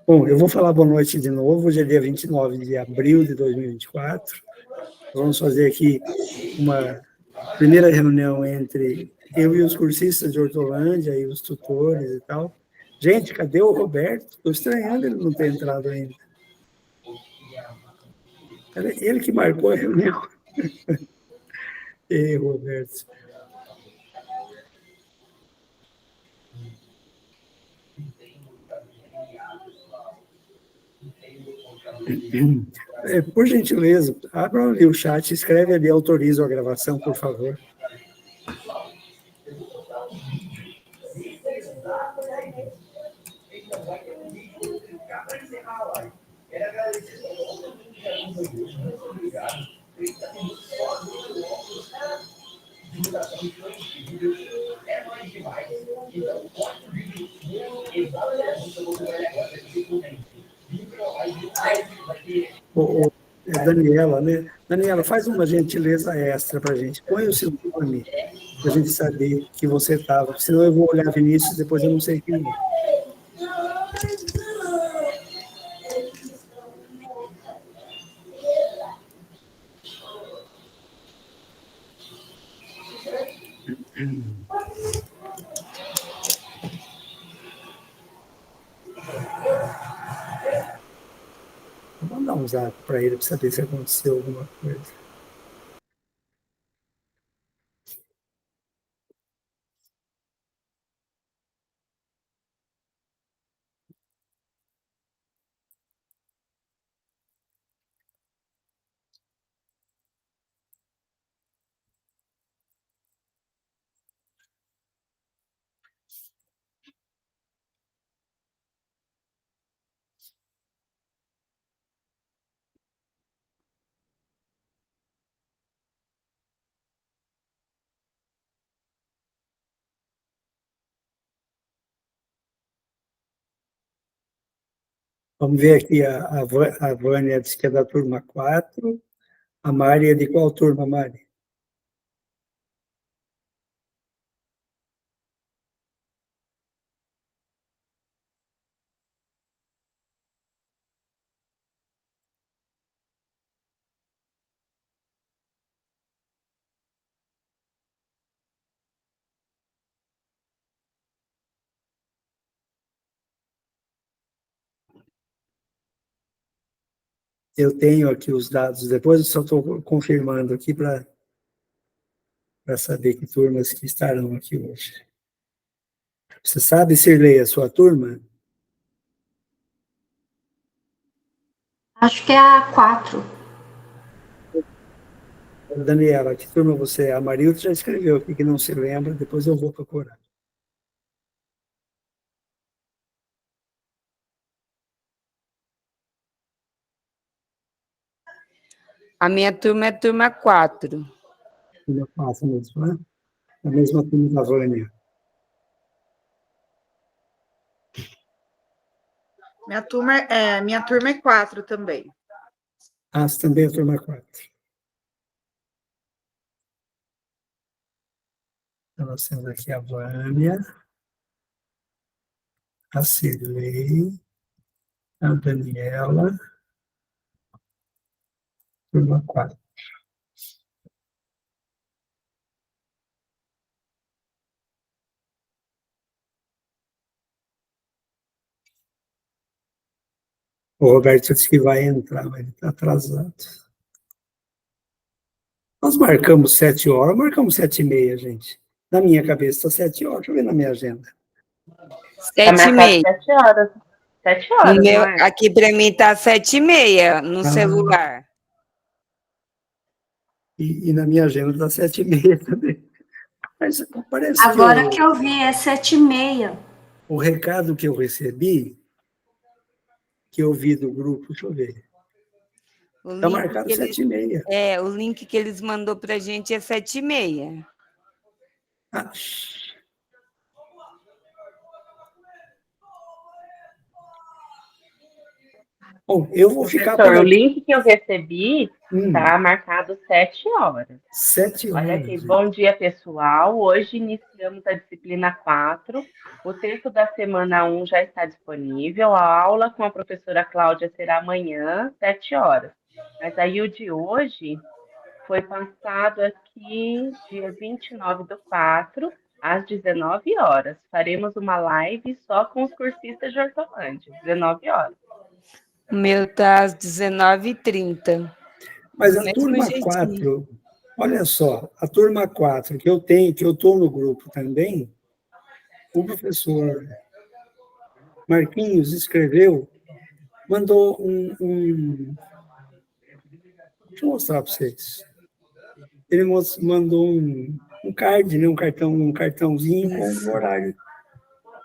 Bom, eu vou falar boa noite de novo. Hoje é dia 29 de abril de 2024. Vamos fazer aqui uma primeira reunião entre eu e os cursistas de Hortolândia e os tutores e tal. Gente, cadê o Roberto? Estou estranhando ele não ter entrado ainda. Ele que marcou a reunião. Ei, Roberto. Por gentileza, abram ali o chat, escreve ali, autoriza a gravação, por favor. Daniela, né? Daniela, faz uma gentileza extra para a gente. Põe o seu nome para a gente saber que você estava. Senão eu vou olhar Vinícius, depois eu não sei quem é. Vou mandar um zap para ele para saber se aconteceu alguma coisa. Vamos ver aqui, a Vânia disse que é da turma 4. A Mari é de qual turma, Mari? Eu tenho aqui os dados, depois eu só estou confirmando aqui para saber que turmas que estarão aqui hoje. Você sabe, Sirlei, a sua turma? Acho que é a 4. Daniela, que turma você é? A Marilda já escreveu aqui que não se lembra, depois eu vou procurar. A minha turma é turma 4. Turma 4 mesmo, né? A mesma turma da Vânia. Minha turma é 4 também. Ah, você também é turma 4. Então, nós temos aqui a Vânia, a Cirlei, a Daniela, turma 4. O Roberto disse que vai entrar, mas ele está atrasado. Nós marcamos 7 horas, marcamos 7h30, gente. Na minha cabeça está 7 horas, deixa eu ver na minha agenda. 7h30. 7 horas. 7 horas, No meu, não é? aqui para mim tá 7h30 no celular. E na minha agenda está 7h30 também. Mas parece Agora que eu vi, é 7h30. O recado que eu recebi, que eu vi do grupo, deixa eu ver. Está marcado 7h30. O link que eles mandou para a gente é 7h30. Ah. Bom, eu vou ficar por Professor, o aqui. link que eu recebi está marcado 7 horas. 7 Olha horas. aqui, bom dia, pessoal. Hoje iniciamos a disciplina 4. O texto da semana 1 já está disponível. A aula com a professora Cláudia será amanhã, 7 horas. Mas aí o de hoje foi passado aqui, dia 29/4, às 19 horas. Faremos uma live só com os cursistas de Hortolândia, 19 horas. O meu está às 19h30. Mas Do a mesmo turma jeitinho. 4, olha só, a turma 4 que eu tenho, que eu estou no grupo também, o professor Marquinhos escreveu, mandou deixa eu mostrar para vocês. Ele mandou um card, né, um cartãozinho com o horário.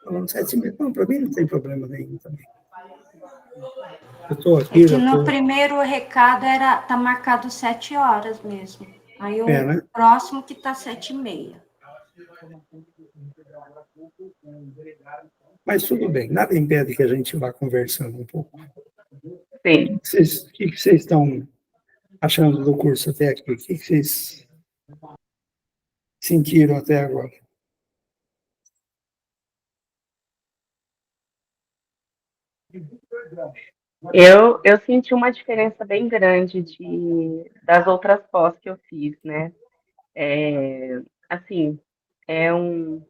Falando 7h30. Não, para mim não tem problema nenhum também. Eu estou É aqui, que já no estou. primeiro recado tá marcado 7 horas mesmo. Aí o Né? próximo que tá 7h30. Mas tudo bem, nada impede que a gente vá conversando um pouco. Sim. O que vocês estão achando do curso até aqui? O que vocês sentiram até agora? Eu senti uma diferença bem grande das outras pós que eu fiz, né? Assim, é uma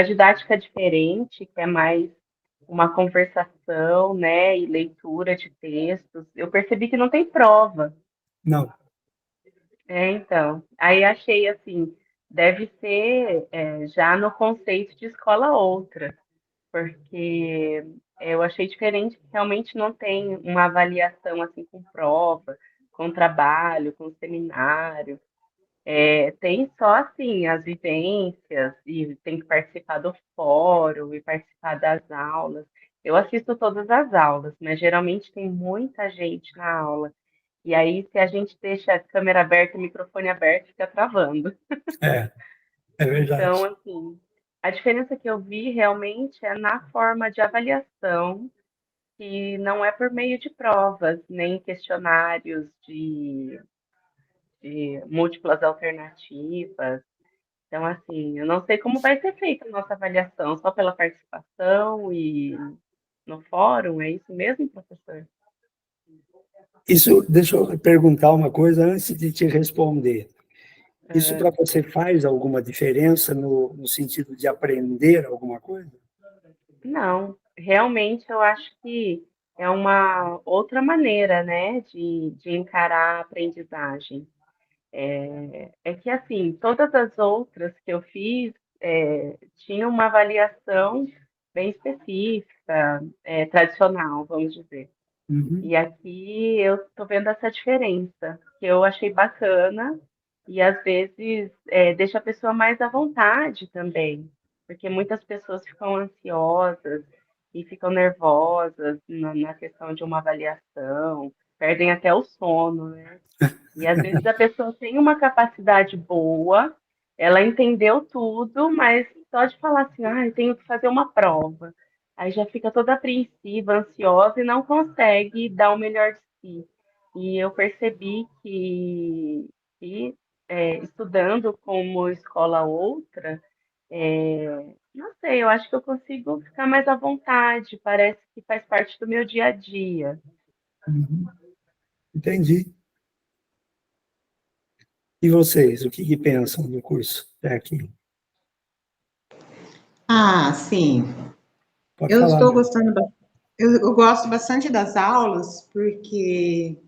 didática diferente, que é mais uma conversação, né, e leitura de textos. Eu percebi que não tem prova. Não. Então, aí achei assim, deve ser já no conceito de escola outra, porque eu achei diferente que realmente não tem uma avaliação assim com prova, com trabalho, com seminário. Tem só assim as vivências e tem que participar do fórum e participar das aulas. Eu assisto todas as aulas, mas geralmente tem muita gente na aula. E aí, se a gente deixa a câmera aberta, o microfone aberto, fica travando. É Então, verdade. assim, a diferença que eu vi realmente é na forma de avaliação, que não é por meio de provas, nem questionários de múltiplas alternativas. Então, assim, eu não sei como vai ser feita a nossa avaliação, só pela participação e no fórum, é isso mesmo, professor? Isso, deixa eu perguntar uma coisa antes de te responder. Isso para você faz alguma diferença no sentido de aprender alguma coisa? Não, realmente eu acho que é uma outra maneira, né, de encarar a aprendizagem. É que, assim, todas as outras que eu fiz tinham uma avaliação bem específica, tradicional, vamos dizer. Uhum. E aqui eu estou vendo essa diferença, que eu achei bacana e às vezes deixa a pessoa mais à vontade também, porque muitas pessoas ficam ansiosas e ficam nervosas na questão de uma avaliação, perdem até o sono, né? E às vezes a pessoa tem uma capacidade boa, ela entendeu tudo, mas só de falar assim, ah, eu tenho que fazer uma prova. Aí já fica toda apreensiva, ansiosa e não consegue dar o melhor de si. E eu percebi que estudando como escola outra, não sei, eu acho que eu consigo ficar mais à vontade, parece que faz parte do meu dia a dia. Uhum. Entendi. E vocês, o que pensam do curso até aqui? Ah, sim. Pode Eu falar, estou né? gostando, eu gosto bastante das aulas, porque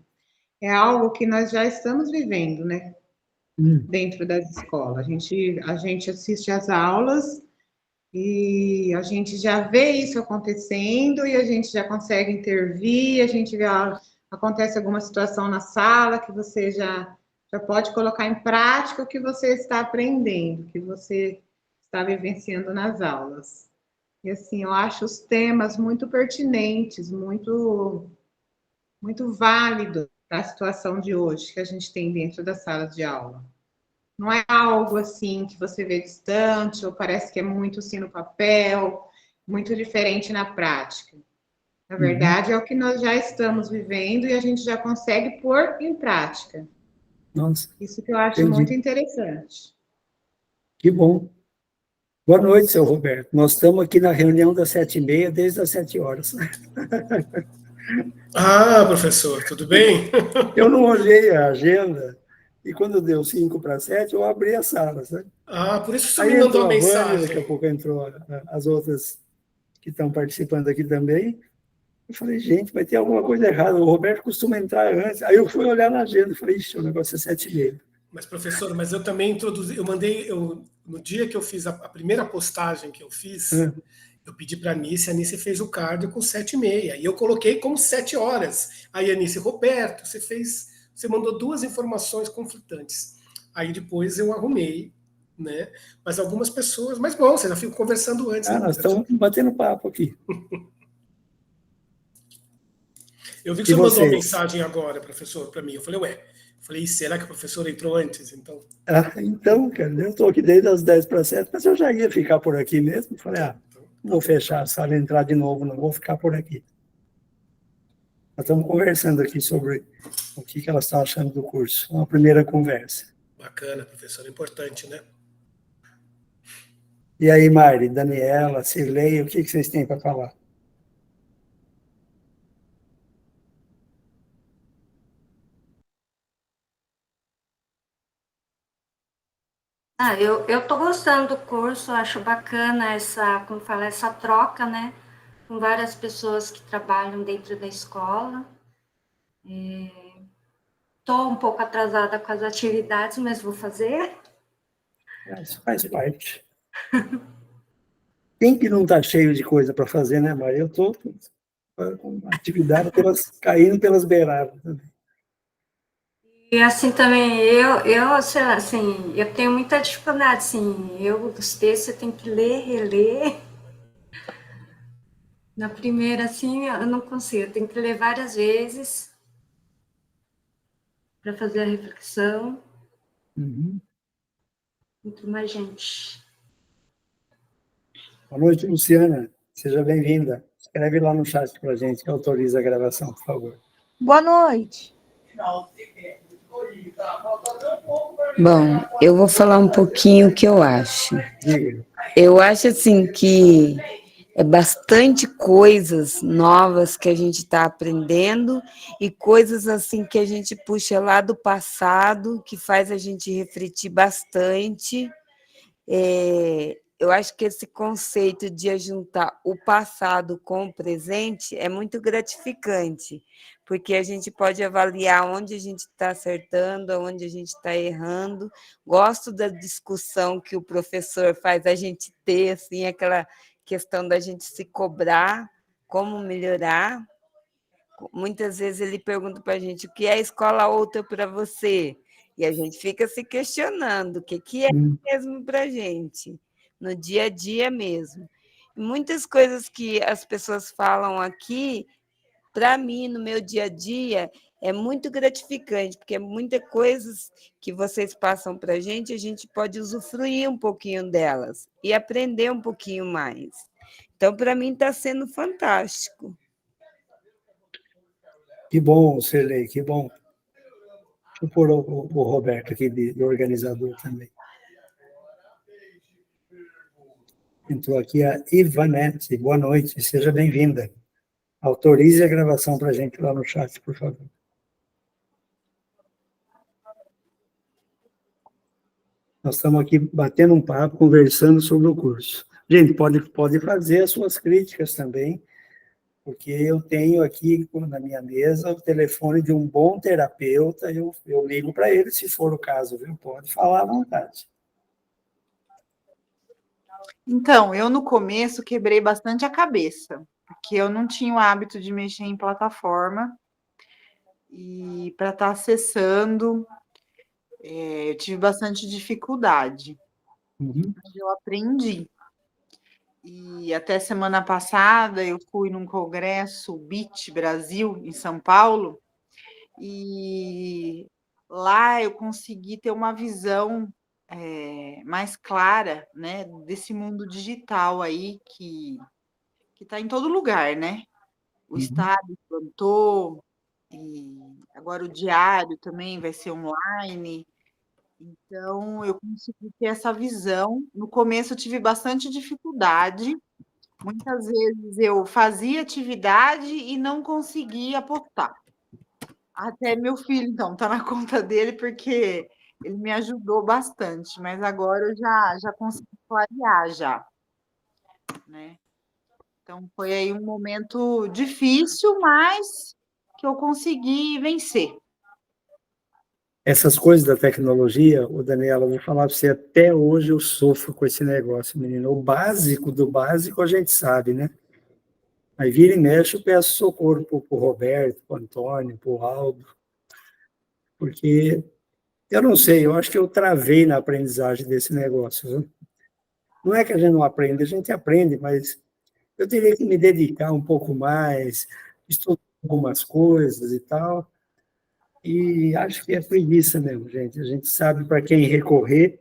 é algo que nós já estamos vivendo, né? Dentro das escolas. A gente assiste às aulas e a gente já vê isso acontecendo e a gente já consegue intervir, a gente vê, acontece alguma situação na sala que você já pode colocar em prática o que você está aprendendo, o que você está vivenciando nas aulas. E assim, eu acho os temas muito pertinentes, muito válidos para a situação de hoje que a gente tem dentro das salas de aula. Não é algo assim que você vê distante ou parece que é muito assim no papel, muito diferente na prática. Na verdade, é o que nós já estamos vivendo e a gente já consegue pôr em prática. Nossa, Isso que eu acho entendi. muito interessante. Que bom. Boa noite, seu Roberto. Nós estamos aqui na reunião das 7h30, desde as 7 horas. Ah, professor, tudo bem? Eu não olhei a agenda e quando deu 5 para 7, eu abri a sala, sabe? Ah, por isso que o senhor Aí me mandou entrou a a Vânia, daqui a mensagem. pouco entrou as outras que estão participando aqui também. Eu falei, gente, vai ter alguma coisa errada. O Roberto costuma entrar antes. Aí eu fui olhar na agenda e falei, ixi, o negócio é 7h30. Mas, professor, mas eu também introduzi, no dia que eu fiz a primeira postagem que eu fiz, eu pedi para a Anice fez o cardio com 7h30, e eu coloquei como 7 horas. Aí, Anice, Roberto, você mandou 2 informações conflitantes. Aí depois eu arrumei, né? Mas algumas pessoas, mas bom, você já ficou conversando antes, né, Nós Roberto? estamos batendo papo aqui. Eu vi que E você mandou uma vocês? mensagem agora, professor, para mim. Eu falei, ué, será que o professor entrou antes? Então, Então, cara, eu estou aqui desde as 10 para 7, mas eu já ia ficar por aqui mesmo. Falei, não vou fechar a sala e entrar de novo, não vou ficar por aqui. Nós estamos conversando aqui sobre o que elas estão achando do curso. Uma primeira conversa. bacana, professor, importante, né? E aí, Mari, Daniela, Cirlei, o que vocês têm para falar? Eu tô gostando do curso, acho bacana essa, como fala, essa troca, né? Com várias pessoas que trabalham dentro da escola. Estou um pouco atrasada com as atividades, mas vou fazer. Isso faz parte. Quem que não está cheio de coisa para fazer, né, Mari? Eu estou com atividade caindo pelas beiradas também. E assim também, sei lá, assim, eu tenho muita dificuldade, assim, os textos eu tenho que ler, reler. Na primeira, assim, eu não consigo, eu tenho que ler várias vezes para fazer a reflexão. Muito mais gente. Boa noite, Luciana. Seja bem-vinda. Escreve lá no chat para a gente que autoriza a gravação, por favor. Boa noite. Bom, eu vou falar um pouquinho o que eu acho. Diga. Eu acho assim que é bastante coisas novas que a gente está aprendendo e coisas assim que a gente puxa lá do passado, que faz a gente refletir bastante. Eu acho que esse conceito de juntar o passado com o presente é muito gratificante, porque a gente pode avaliar onde a gente está acertando, onde a gente está errando. Gosto da discussão que o professor faz a gente ter, assim, aquela questão da gente se cobrar, como melhorar. Muitas vezes ele pergunta para a gente o que é escola outra para você, e a gente fica se questionando o que é mesmo para a gente, no dia a dia mesmo. E muitas coisas que as pessoas falam aqui, para mim, no meu dia a dia, é muito gratificante, porque muitas coisas que vocês passam para a gente pode usufruir um pouquinho delas e aprender um pouquinho mais. Então, para mim, está sendo fantástico. Que bom, Cirlei, que bom. Deixa eu pôr o Roberto aqui, de organizador também. Entrou aqui a Ivanete. Boa noite, seja bem-vinda. Autorize a gravação para a gente lá no chat, por favor. Nós estamos aqui batendo um papo, conversando sobre o curso. Gente, pode fazer as suas críticas também, porque eu tenho aqui na minha mesa o telefone de um bom terapeuta, eu ligo para ele se for o caso, viu? Pode falar à vontade. Então, eu no começo quebrei bastante a cabeça, porque eu não tinha o hábito de mexer em plataforma, e para estar acessando, eu tive bastante dificuldade. Mas eu aprendi. E até semana passada eu fui num congresso BIT Brasil, em São Paulo, e lá eu consegui ter uma visão mais clara, né, desse mundo digital aí que está em todo lugar, né? o Estado implantou, e agora o diário também vai ser online. Então, eu consegui ter essa visão. No começo, eu tive bastante dificuldade. Muitas vezes eu fazia atividade e não conseguia postar. Até meu filho, então, está na conta dele, porque ele me ajudou bastante, mas agora eu já consegui clarear já, né? Então, foi aí um momento difícil, mas que eu consegui vencer. Essas coisas da tecnologia, ô Daniela, eu vou falar para você, até hoje eu sofro com esse negócio, menino. O básico do básico a gente sabe, né? Aí vira e mexe, eu peço socorro para o Roberto, para o Antônio, para o Aldo, porque eu não sei, eu acho que eu travei na aprendizagem desse negócio. Viu? Não é que a gente não aprende, a gente aprende, mas eu teria que me dedicar um pouco mais, estudar algumas coisas e tal, e acho que é preguiça mesmo, gente. A gente sabe para quem recorrer,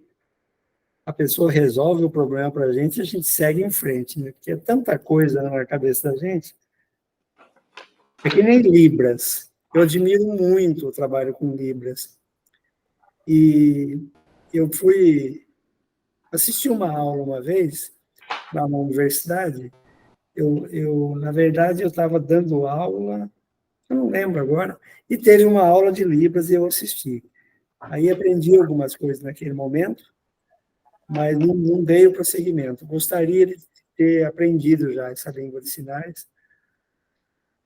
a pessoa resolve o problema para a gente segue em frente, né? Porque é tanta coisa na cabeça da gente. É que nem Libras. Eu admiro muito o trabalho com Libras. E eu fui assistir uma aula uma vez, lá na universidade. Na verdade, eu estava dando aula, eu não lembro agora, e teve uma aula de Libras e eu assisti. Aí aprendi algumas coisas naquele momento, mas não veio prosseguimento. Gostaria de ter aprendido já essa língua de sinais,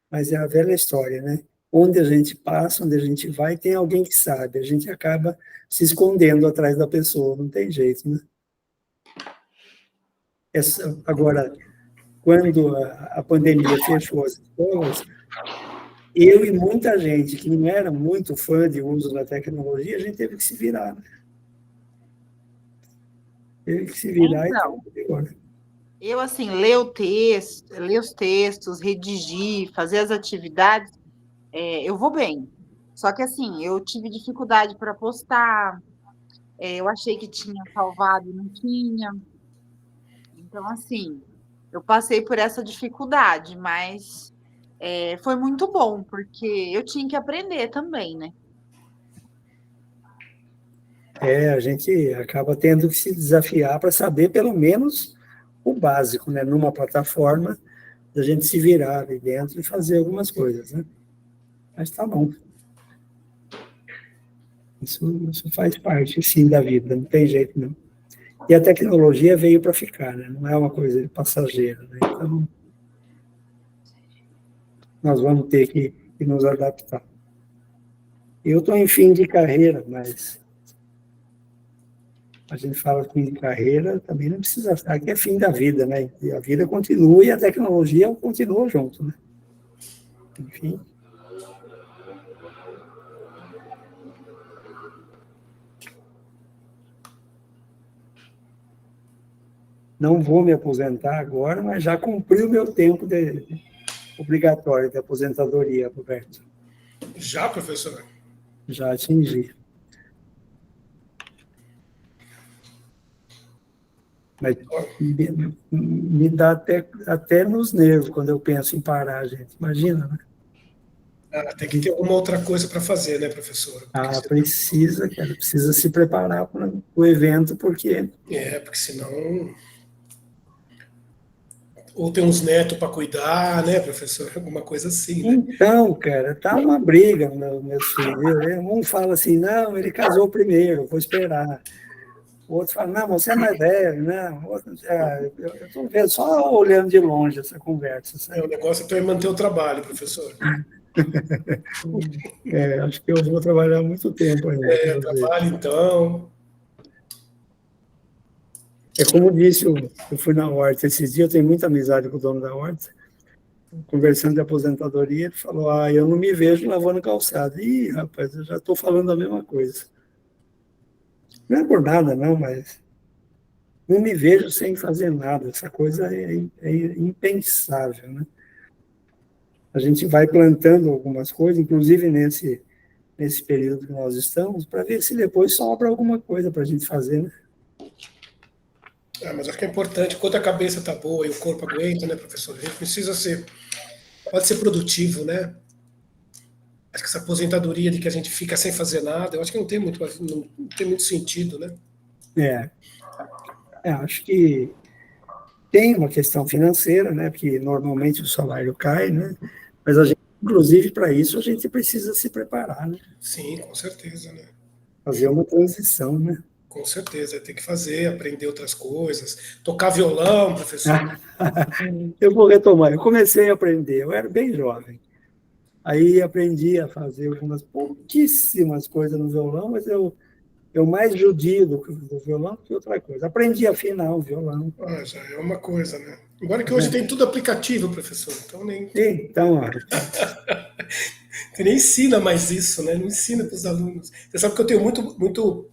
mas é a velha história, né? Onde a gente passa, onde a gente vai, tem alguém que sabe. A gente acaba se escondendo atrás da pessoa, não tem jeito, né? Agora, quando a pandemia fechou as escolas, eu e muita gente que não era muito fã de uso da tecnologia, a gente teve que se virar, né? Teve que se virar então, e agora. Eu, assim, ler os textos, redigir, fazer as atividades, eu vou bem. Só que, assim, eu tive dificuldade para postar, eu achei que tinha salvado e não tinha. Então, assim, eu passei por essa dificuldade, mas foi muito bom, porque eu tinha que aprender também, né? A gente acaba tendo que se desafiar para saber pelo menos o básico, né? Numa plataforma, da gente se virar ali dentro e fazer algumas coisas, né? Mas tá bom. Isso faz parte, sim, da vida, não tem jeito, não. E a tecnologia veio para ficar, né? Não é uma coisa passageira, né? Então, nós vamos ter que nos adaptar. Eu estou em fim de carreira, mas a gente fala fim de carreira, também não precisa achar que é fim da vida, né? E a vida continua e a tecnologia continua junto, né? Enfim. Não vou me aposentar agora, mas já cumpri o meu tempo obrigatório de aposentadoria, Roberto. Já, professor? Já atingi. Mas me dá até nos nervos quando eu penso em parar, gente. Imagina, né? Tem que ter alguma outra coisa para fazer, né, professor? Precisa, cara. Precisa se preparar para o evento, porque... Porque senão... Ou tem uns netos para cuidar, né, professor? Alguma coisa assim, né? Então, cara, tá uma briga, meus filhos. Um fala assim, não, ele casou primeiro, vou esperar. O outro fala, não, você é mais velho, não. Eu estou vendo, só olhando de longe essa conversa. Sabe? O negócio é para manter o trabalho, professor. Acho que eu vou trabalhar muito tempo ainda. Trabalho, então... É como disse, eu fui na horta esses dias, eu tenho muita amizade com o dono da horta, conversando de aposentadoria, ele falou, eu não me vejo lavando calçado. Ih, rapaz, eu já estou falando a mesma coisa. Não é por nada, não, mas não me vejo sem fazer nada. Essa coisa é impensável, né? A gente vai plantando algumas coisas, inclusive nesse período que nós estamos, para ver se depois sobra alguma coisa para a gente fazer, né? Mas acho que é importante, quando a cabeça está boa e o corpo aguenta, né, professor? A gente precisa ser pode ser produtivo, né? Acho que essa aposentadoria de que a gente fica sem fazer nada, eu acho que não tem muito sentido, né? Acho que tem uma questão financeira, né? Porque normalmente o salário cai, né? Mas a gente, inclusive, para isso, a gente precisa se preparar, né? Sim, com certeza, né? Fazer uma transição, né? Com certeza, tem que fazer, aprender outras coisas. Tocar violão, professor. Eu vou retomar. Eu comecei a aprender, eu era bem jovem. Aí aprendi a fazer algumas pouquíssimas coisas no violão, mas eu mais judio do violão que outra coisa. Aprendi a afinar o violão. Já é uma coisa, né? Agora que hoje tem tudo aplicativo, professor, então nem... Então, Você nem ensina mais isso, né? Não ensina para os alunos. Você sabe que eu tenho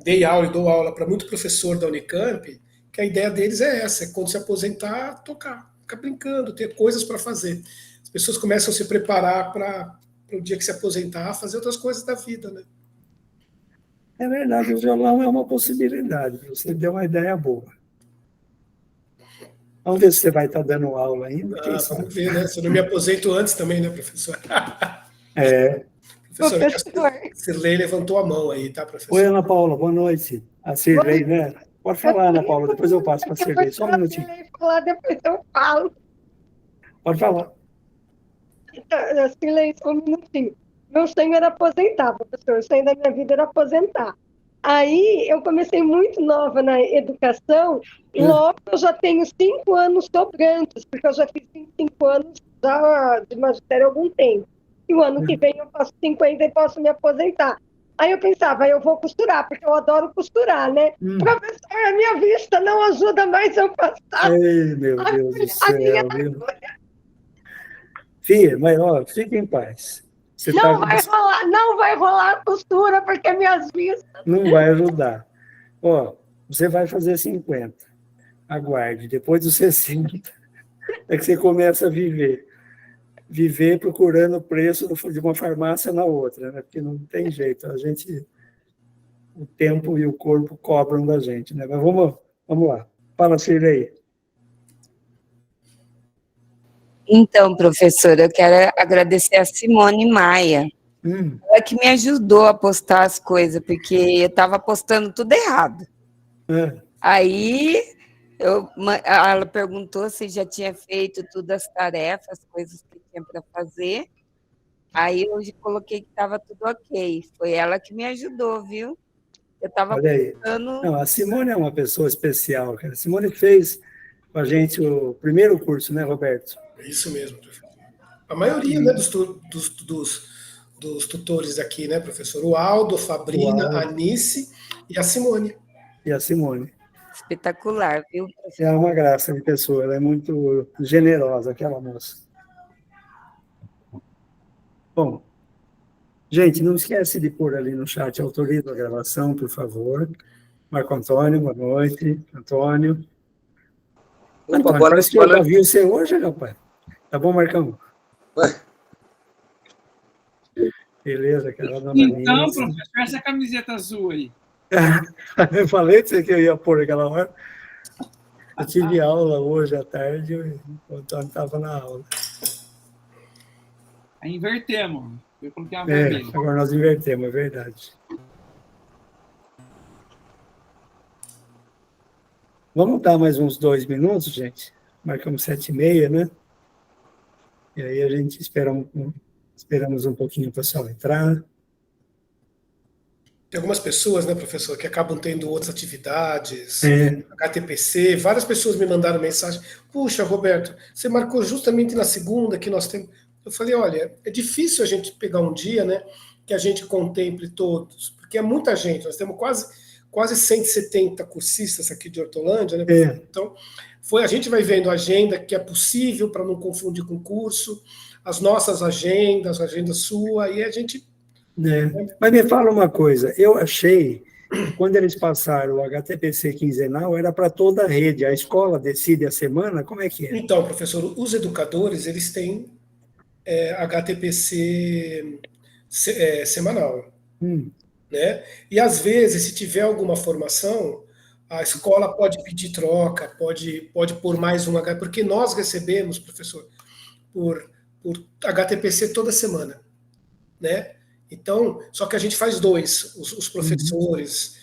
dei aula e dou aula para muito professor da Unicamp, que a ideia deles é essa, é quando se aposentar, tocar, ficar brincando, ter coisas para fazer. As pessoas começam a se preparar para o dia que se aposentar, fazer outras coisas da vida, né? É verdade, o violão é uma possibilidade, você deu uma ideia boa. Vamos ver se você vai estar dando aula ainda. Vamos ver, né? Se eu não me aposento antes também, né, professor? Professor, a Cirlei levantou a mão aí, tá, professor? Oi, Ana Paula, boa noite. A Cirlei, né? Pode falar, Ana Paula, depois eu passo para a Cirlei. Só um minutinho. Falar, depois eu falo. Pode falar. Cirlei, só um minutinho. Meu sonho era aposentar, professor. O sonho da minha vida era aposentar. Aí eu comecei muito nova na educação, e logo eu já tenho 5 anos sobrantes, porque eu já fiz 25 anos já de magistério há algum tempo. E o ano que vem eu faço 50 e posso me aposentar. Aí eu pensava, eu vou costurar, porque eu adoro costurar, né? Professor, a minha vista não ajuda mais eu passar. Ei, meu Deus do céu. Filha, mas ó, fique em paz. Não vai rolar a costura, porque minhas vistas... Não vai ajudar. Ó, você vai fazer 50. Aguarde. Depois dos 60, é que você começa a viver. Viver procurando o preço de uma farmácia na outra, né? Porque não tem jeito. O tempo e o corpo cobram da gente, né? Mas vamos lá. Fala, Cirlei. Então, professora, eu quero agradecer a Simone Maia. Ela que me ajudou a postar as coisas, porque eu estava postando tudo errado. Aí ela perguntou se já tinha feito todas as tarefas, as coisas que tinha para fazer. Aí eu coloquei que estava tudo ok. Foi ela que me ajudou, viu? Eu estava postando... Não, a Simone é uma pessoa especial, cara. A Simone fez com a gente o primeiro curso, né, Roberto? É isso mesmo, professor. A maioria, né, dos tutores aqui, né, professor? O Aldo, a Fabrina, a Anice e a Simone. Espetacular, viu, professor? É uma graça de pessoa, ela é muito generosa, aquela moça. Bom, gente, não esquece de pôr ali no chat, autoriza a gravação, por favor. Marco Antônio, boa noite. Antônio, parece que eu já vi você hoje, rapaz. Tá bom, Marcão? Beleza, aquela dona Então, professor, essa camiseta azul aí. Eu falei que eu ia pôr aquela hora. Eu tive aula hoje à tarde, o Antônio estava na aula. Aí invertemos. Eu coloquei uma vermelha. Agora nós invertemos, é verdade. Vamos dar mais uns 2 minutos, gente? Marcamos 7h30, né? E aí a gente esperamos um pouquinho o pessoal entrar. Tem algumas pessoas, né, professor, que acabam tendo outras atividades, HTPC, várias pessoas me mandaram mensagem, puxa, Roberto, você marcou justamente na segunda que nós temos... Eu falei, olha, é difícil a gente pegar um dia, né, que a gente contemple todos, porque é muita gente, nós temos quase 170 cursistas aqui de Hortolândia, né, então a gente vai vendo a agenda que é possível para não confundir com o curso, as nossas agendas, a agenda sua, e a gente... Mas me fala uma coisa, eu achei que quando eles passaram o HTPC quinzenal, era para toda a rede, a escola decide a semana, como é que é? Então, professor, os educadores, eles têm HTPC semanal, né? E às vezes, se tiver alguma formação, a escola pode pedir troca, pode pôr mais um HTPC, porque nós recebemos, professor, por HTPC toda semana, né? Então, só que a gente faz 2, os professores,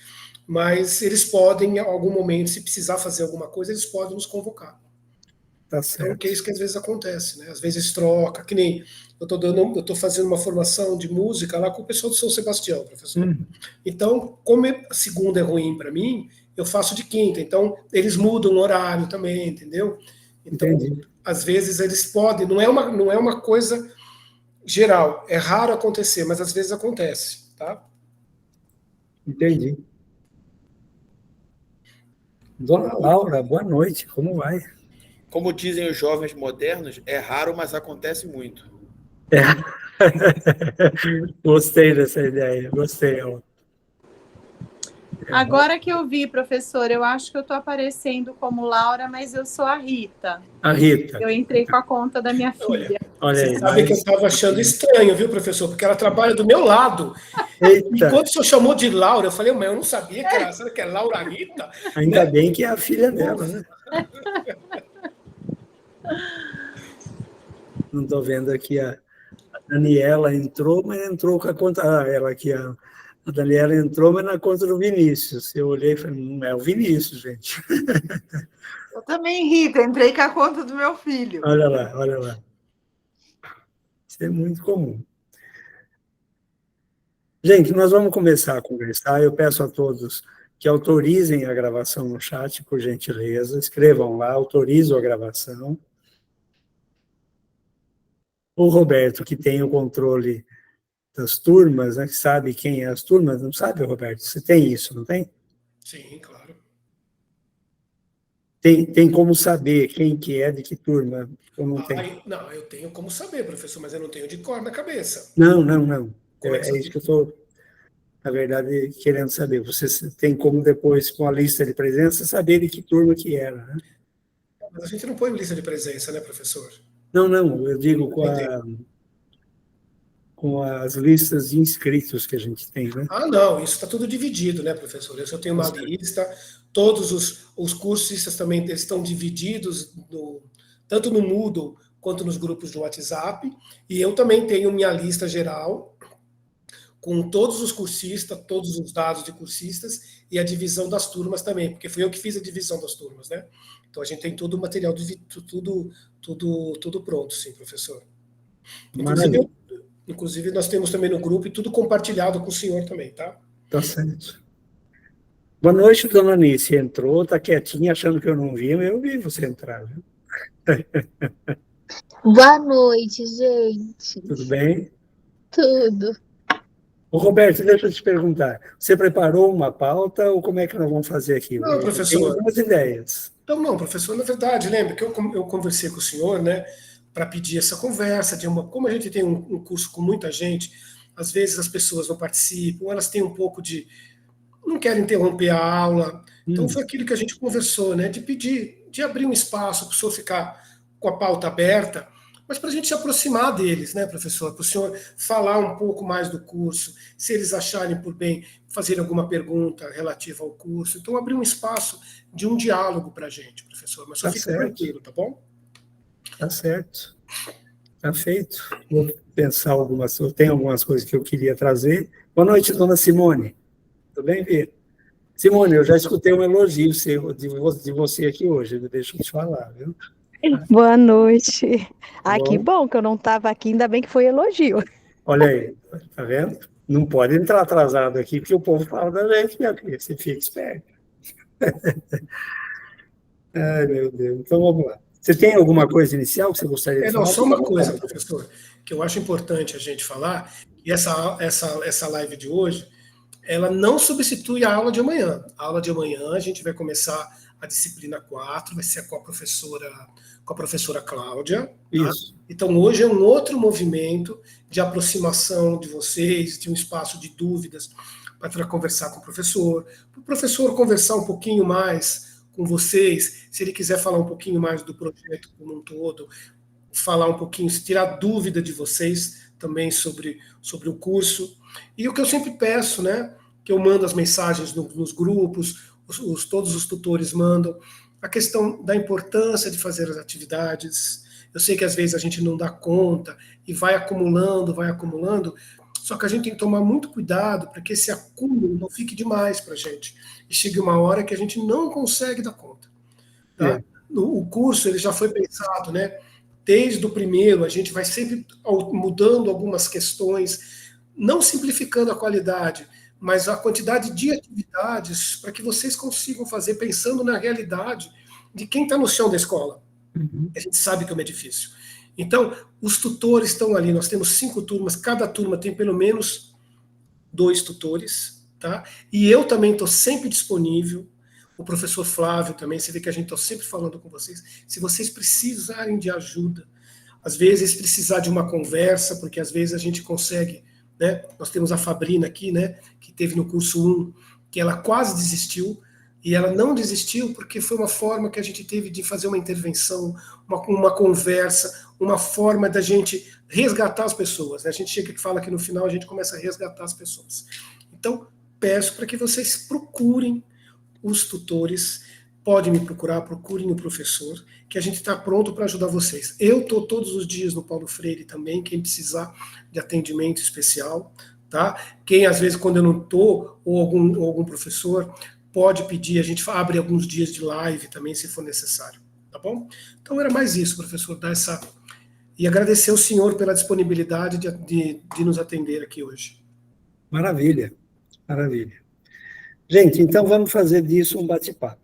mas eles podem, em algum momento, se precisar fazer alguma coisa, eles podem nos convocar. Tá certo. Então, que é isso que às vezes acontece, né? Às vezes troca, que nem eu estou fazendo uma formação de música lá com o pessoal do São Sebastião, professor. Então, como a segunda é ruim para mim, eu faço de quinta. Então, eles mudam o horário também, entendeu? Então, Entendi. às vezes eles podem, não é uma coisa geral, é raro acontecer, mas às vezes acontece, tá? Entendi. Dona Laura, boa noite, como vai? Como dizem os jovens modernos, é raro, mas acontece muito. Gostei dessa ideia, gostei. Agora que eu vi, professor, eu acho que eu estou aparecendo como Laura, mas eu sou a Rita. A Rita. Eu entrei com a conta da minha filha. Olha aí. Você sabe que eu estava achando estranho, viu, professor? Porque ela trabalha do meu lado. Eita. Enquanto o senhor chamou de Laura, eu falei, mas eu não sabia que era, sabe que é Laura Rita? Ainda bem que é a filha dela, né? Não estou vendo aqui a Daniela entrou, mas entrou com a conta. Ela aqui, a Daniela entrou, mas na conta do Vinícius. Eu olhei e falei, não é o Vinícius, gente. Eu também, Rita, entrei com a conta do meu filho. Olha lá, olha lá. Isso é muito comum. Gente, nós vamos começar a conversar. Eu peço a todos que autorizem a gravação no chat, por gentileza. Escrevam lá, autorizo a gravação. O Roberto, que tem o controle das turmas, né, que sabe quem é as turmas, não sabe, Roberto? Você tem isso, não tem? Sim, claro. Tem como saber quem que é de que turma, ou não tem? Não, eu tenho como saber, professor, mas eu não tenho de cor na cabeça. Não. É isso que eu estou, na verdade, querendo saber. Você tem como depois, com a lista de presença, saber de que turma que era, né? Mas a gente não põe lista de presença, né, professor? Não, eu digo com as listas de inscritos que a gente tem, né? Não, isso está tudo dividido, né, professor? Eu tenho uma lista, todos os cursistas também estão divididos, tanto no Moodle quanto nos grupos de WhatsApp, e eu também tenho minha lista geral, com todos os cursistas, todos os dados de cursistas, e a divisão das turmas também, porque fui eu que fiz a divisão das turmas, né? Então a gente tem todo o material, tudo pronto, sim, professor. Inclusive, nós temos também no grupo e tudo compartilhado com o senhor também, tá? Tá certo. Boa noite, dona Anice. Entrou, tá quietinha, achando que eu não vi, mas eu vi você entrar, viu? Boa noite, gente. Tudo bem? Tudo. Ô, Roberto, deixa eu te perguntar. Você preparou uma pauta ou como é que nós vamos fazer aqui? Não, professor. Tem algumas ideias. Então, não, professor, na verdade, lembra que eu conversei com o senhor, né, para pedir essa conversa, como a gente tem um curso com muita gente, às vezes as pessoas não participam, elas têm um pouco não querem interromper a aula. Então, foi aquilo que a gente conversou, né, de abrir um espaço para o senhor ficar com a pauta aberta, mas para a gente se aproximar deles, né, professor? Para o senhor falar um pouco mais do curso, se eles acharem por bem fazer alguma pergunta relativa ao curso. Então, abrir um espaço de um diálogo para a gente, professor. Mas só fica tranquilo, tá bom? Tá certo. Tá feito. Vou pensar tem algumas coisas que eu queria trazer. Boa noite, dona Simone. Tudo bem, Vê? Simone, eu já escutei um elogio de você aqui hoje, deixa eu te falar, viu? Boa noite. Que bom que eu não estava aqui, ainda bem que foi elogio. Olha aí, tá vendo? Não pode entrar atrasado aqui, porque o povo fala da gente, minha filha, você fica esperto. Ai, meu Deus. Então, vamos lá. Você tem alguma coisa inicial que você gostaria de falar? Não, só uma coisa, professor, que eu acho importante a gente falar, e essa live de hoje, ela não substitui a aula de amanhã. A aula de amanhã a gente vai começar a disciplina 4, vai ser com a professora Cláudia. Isso. Tá? Então, hoje é um outro movimento de aproximação de vocês, de um espaço de dúvidas para conversar com o professor conversar um pouquinho mais com vocês, se ele quiser falar um pouquinho mais do projeto como um todo, falar um pouquinho, tirar dúvida de vocês também sobre o curso. E o que eu sempre peço, né, que eu mando as mensagens nos grupos, todos os tutores mandam, a questão da importância de fazer as atividades, Eu sei que às vezes a gente não dá conta e vai acumulando, só que a gente tem que tomar muito cuidado para que esse acúmulo não fique demais para a gente. E chegue uma hora que a gente não consegue dar conta. Tá? O curso ele já foi pensado, né? Desde o primeiro, a gente vai sempre mudando algumas questões, não simplificando a qualidade, mas a quantidade de atividades para que vocês consigam fazer pensando na realidade de quem está no chão da escola. A gente sabe que é um edifício. Então, os tutores estão ali, nós temos 5 turmas, cada turma tem pelo menos 2 tutores, tá? E eu também estou sempre disponível, o professor Flávio também, você vê que a gente está sempre falando com vocês, se vocês precisarem de ajuda, às vezes precisar de uma conversa, porque às vezes a gente consegue, né? Nós temos a Fabrina aqui, né? Que teve no curso 1, que ela quase desistiu, e ela não desistiu porque foi uma forma que a gente teve de fazer uma intervenção, uma conversa, uma forma da gente resgatar as pessoas, né? A gente chega e fala que no final a gente começa a resgatar as pessoas. Então, peço para que vocês procurem os tutores, podem me procurar, procurem o professor, que a gente está pronto para ajudar vocês. Eu estou todos os dias no Paulo Freire também, quem precisar de atendimento especial, tá? Quem, às vezes, quando eu não estou, ou algum professor, pode pedir, a gente abre alguns dias de live também, se for necessário, tá bom? Então, era mais isso, professor, dar essa... E agradecer ao senhor pela disponibilidade de nos atender aqui hoje. Maravilha, maravilha. Gente, então vamos fazer disso um bate-papo.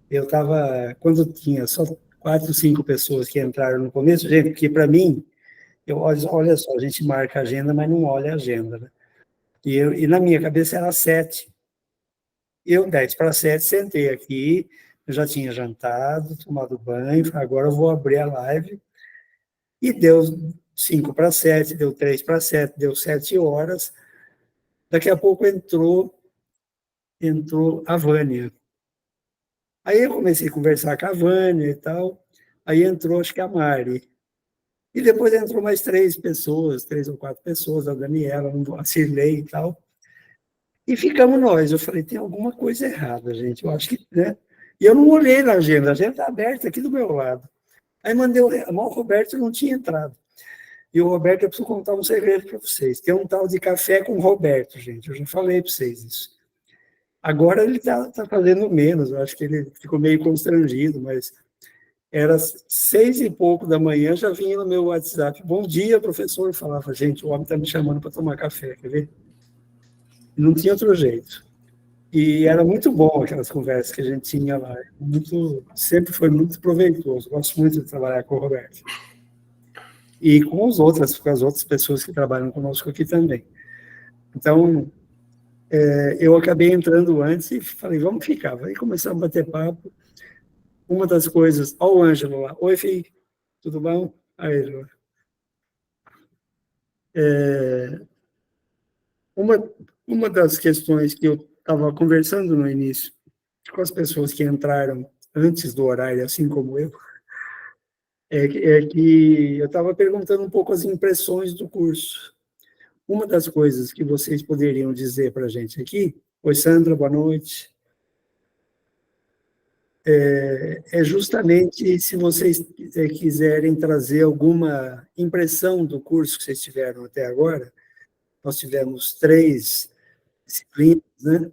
Eu estava, quando tinha só 4, 5 pessoas que entraram no começo, gente, porque para mim, olha só, a gente marca a agenda, mas não olha a agenda, né? E na minha cabeça era 7. Eu, 10 para 7, sentei aqui, eu já tinha jantado, tomado banho, agora eu vou abrir a live, e deu 5 para 7, deu 3 para 7, deu 7 horas, daqui a pouco entrou a Vânia. Aí eu comecei a conversar com a Vânia e tal, aí entrou, acho que a Mari, e depois entrou mais 3 pessoas, 3 ou 4 pessoas, a Daniela, a Cirlei e tal, e ficamos nós. Eu falei, tem alguma coisa errada, gente, eu acho que, né? E eu não olhei na agenda, a agenda está aberta aqui do meu lado. Aí mandei o Roberto, não tinha entrado. E o Roberto, eu preciso contar um segredo para vocês. Tem um tal de café com o Roberto, gente, eu já falei para vocês isso. Agora ele está fazendo menos, eu acho que ele ficou meio constrangido, mas era 6 e pouco da manhã, já vinha no meu WhatsApp, bom dia, professor, eu falava, gente, o homem está me chamando para tomar café, quer ver? Não tinha outro jeito. E era muito bom aquelas conversas que a gente tinha lá, sempre foi muito proveitoso, gosto muito de trabalhar com o Roberto. E com as outras pessoas que trabalham conosco aqui também. Então, eu acabei entrando antes e falei, vamos ficar. Aí começamos a bater papo. Uma das coisas... Olha o Ângelo lá. Oi, filho. Tudo bom? Aí, Ângelo. Uma das questões que eu estava conversando no início com as pessoas que entraram antes do horário, assim como eu, é que eu estava perguntando um pouco as impressões do curso. Uma das coisas que vocês poderiam dizer para a gente aqui... Oi, Sandra, boa noite. É justamente se vocês quiserem trazer alguma impressão do curso que vocês tiveram até agora. Nós tivemos 3 disciplinas, né?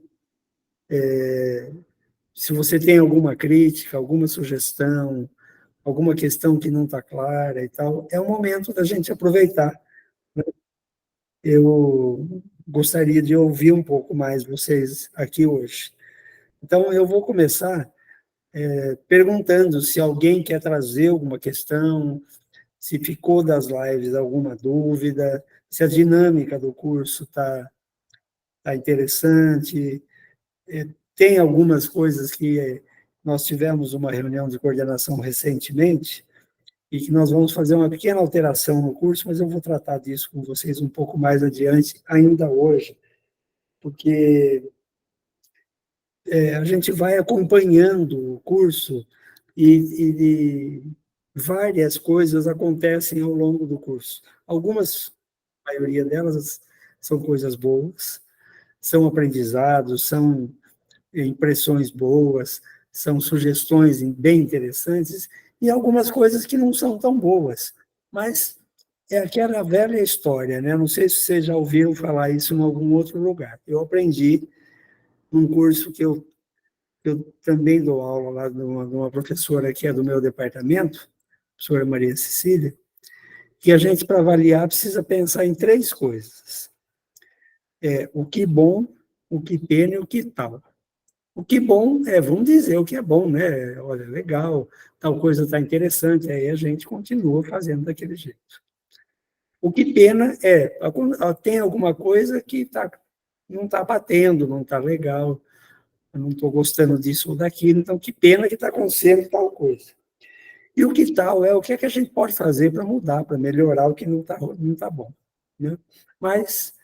Se você tem alguma crítica, alguma sugestão, alguma questão que não está clara e tal, é o momento da gente aproveitar, né? Eu gostaria de ouvir um pouco mais vocês aqui hoje. Então, eu vou começar perguntando se alguém quer trazer alguma questão, se ficou das lives alguma dúvida, se a dinâmica do curso está interessante. Tem algumas coisas que nós tivemos uma reunião de coordenação recentemente e que nós vamos fazer uma pequena alteração no curso, mas eu vou tratar disso com vocês um pouco mais adiante, ainda hoje, porque a gente vai acompanhando o curso e várias coisas acontecem ao longo do curso. Algumas, a maioria delas, são coisas boas, são aprendizados, são impressões boas, são sugestões bem interessantes, e algumas coisas que não são tão boas. Mas é aquela velha história, né? Não sei se vocês já ouviram falar isso em algum outro lugar. Eu aprendi num curso que eu também dou aula lá de uma professora que é do meu departamento, a professora Maria Cecília, que a gente, para avaliar, precisa pensar em 3 coisas. O que bom, o que pena e o que tal. O que bom vamos dizer o que é bom, né? Olha, legal, tal coisa está interessante, aí a gente continua fazendo daquele jeito. O que pena tem alguma coisa que não está batendo, não está legal, eu não estou gostando disso ou daquilo, então que pena que está acontecendo tal coisa. E o que tal o que é que a gente pode fazer para mudar, para melhorar o que não tá bom. Né? Mas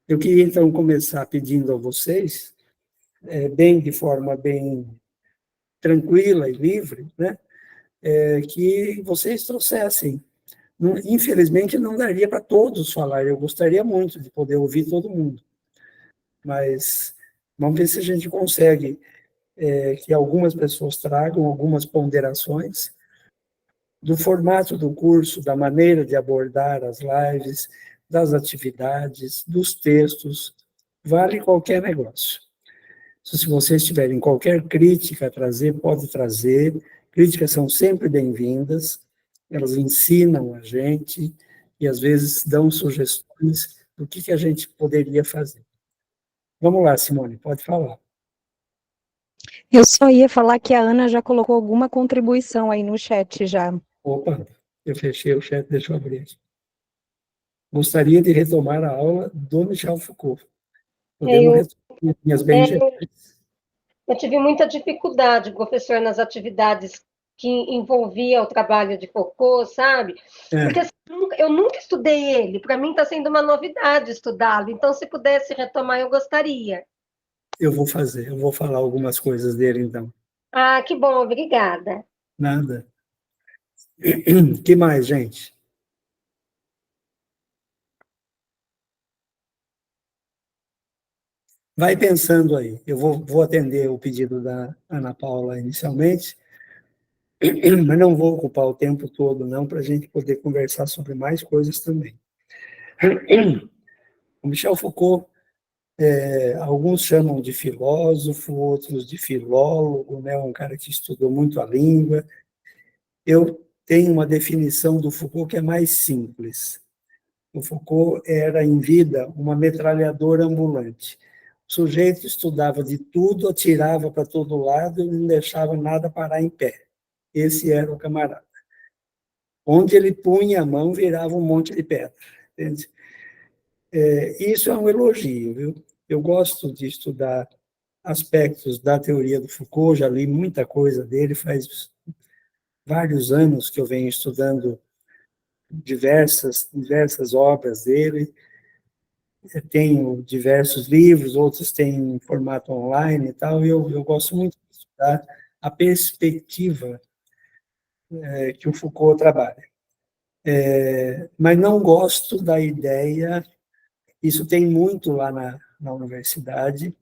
eu queria, então, começar pedindo a vocês, de forma bem tranquila e livre, né? Que vocês trouxessem. Infelizmente, não daria para todos falar, eu gostaria muito de poder ouvir todo mundo. Mas vamos ver se a gente consegue que algumas pessoas tragam algumas ponderações do formato do curso, da maneira de abordar as lives, das atividades, dos textos, vale qualquer negócio. Se vocês tiverem qualquer crítica a trazer, pode trazer. Críticas são sempre bem-vindas, elas ensinam a gente e, às vezes, dão sugestões do que a gente poderia fazer. Vamos lá, Simone, pode falar. Eu só ia falar que a Ana já colocou alguma contribuição aí no chat já. Opa, eu fechei o chat, deixa eu abrir aqui. Gostaria de retomar a aula do Michel Foucault. Podemos retomar minhas bem gerais. Eu tive muita dificuldade, professor, nas atividades que envolvia o trabalho de Foucault, sabe? Porque assim, eu nunca estudei ele, para mim está sendo uma novidade estudá-lo, então se pudesse retomar, eu gostaria. Eu vou falar algumas coisas dele, então. Ah, que bom, obrigada. Nada. Que mais, gente? Vai pensando aí. Eu vou atender o pedido da Ana Paula inicialmente, mas não vou ocupar o tempo todo, não, para a gente poder conversar sobre mais coisas também. O Michel Foucault, alguns chamam de filósofo, outros de filólogo, né, um cara que estudou muito a língua. Eu tenho uma definição do Foucault que é mais simples. O Foucault era, em vida, uma metralhadora ambulante. O sujeito estudava de tudo, atirava para todo lado e não deixava nada parar em pé. Esse era o camarada. Onde ele punha a mão, virava um monte de pedra. Entende? Isso é um elogio, viu? Eu gosto de estudar aspectos da teoria do Foucault, já li muita coisa dele, faz vários anos que eu venho estudando diversas obras dele. Tenho diversos livros, outros têm em formato online e tal, e eu gosto muito de estudar a perspectiva que o Foucault trabalha. Mas não gosto da ideia, isso tem muito lá na universidade,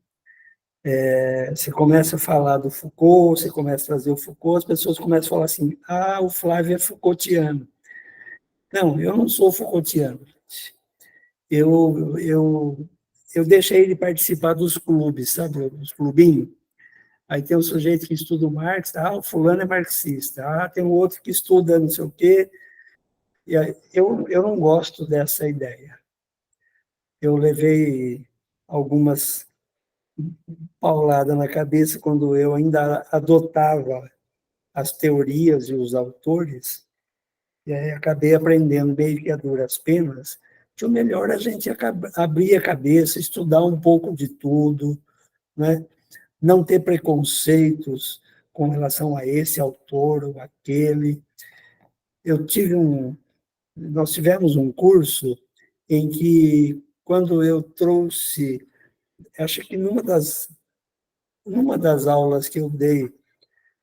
você começa a falar do Foucault, você começa a trazer o Foucault, as pessoas começam a falar assim, o Flávio é Foucaultiano. Não, eu não sou Foucaultiano. Eu deixei ele participar dos clubes, sabe, os clubinhos. Aí tem um sujeito que estuda o Marx, o fulano é marxista, tem um outro que estuda não sei o quê. E aí, eu não gosto dessa ideia. Eu levei algumas pauladas na cabeça quando eu ainda adotava as teorias e os autores, e aí acabei aprendendo meio que a duras penas, que o melhor é a gente abrir a cabeça, estudar um pouco de tudo, né? Não ter preconceitos com relação a esse autor ou aquele. Nós tivemos um curso em que, quando eu trouxe, acho que numa das aulas que eu dei,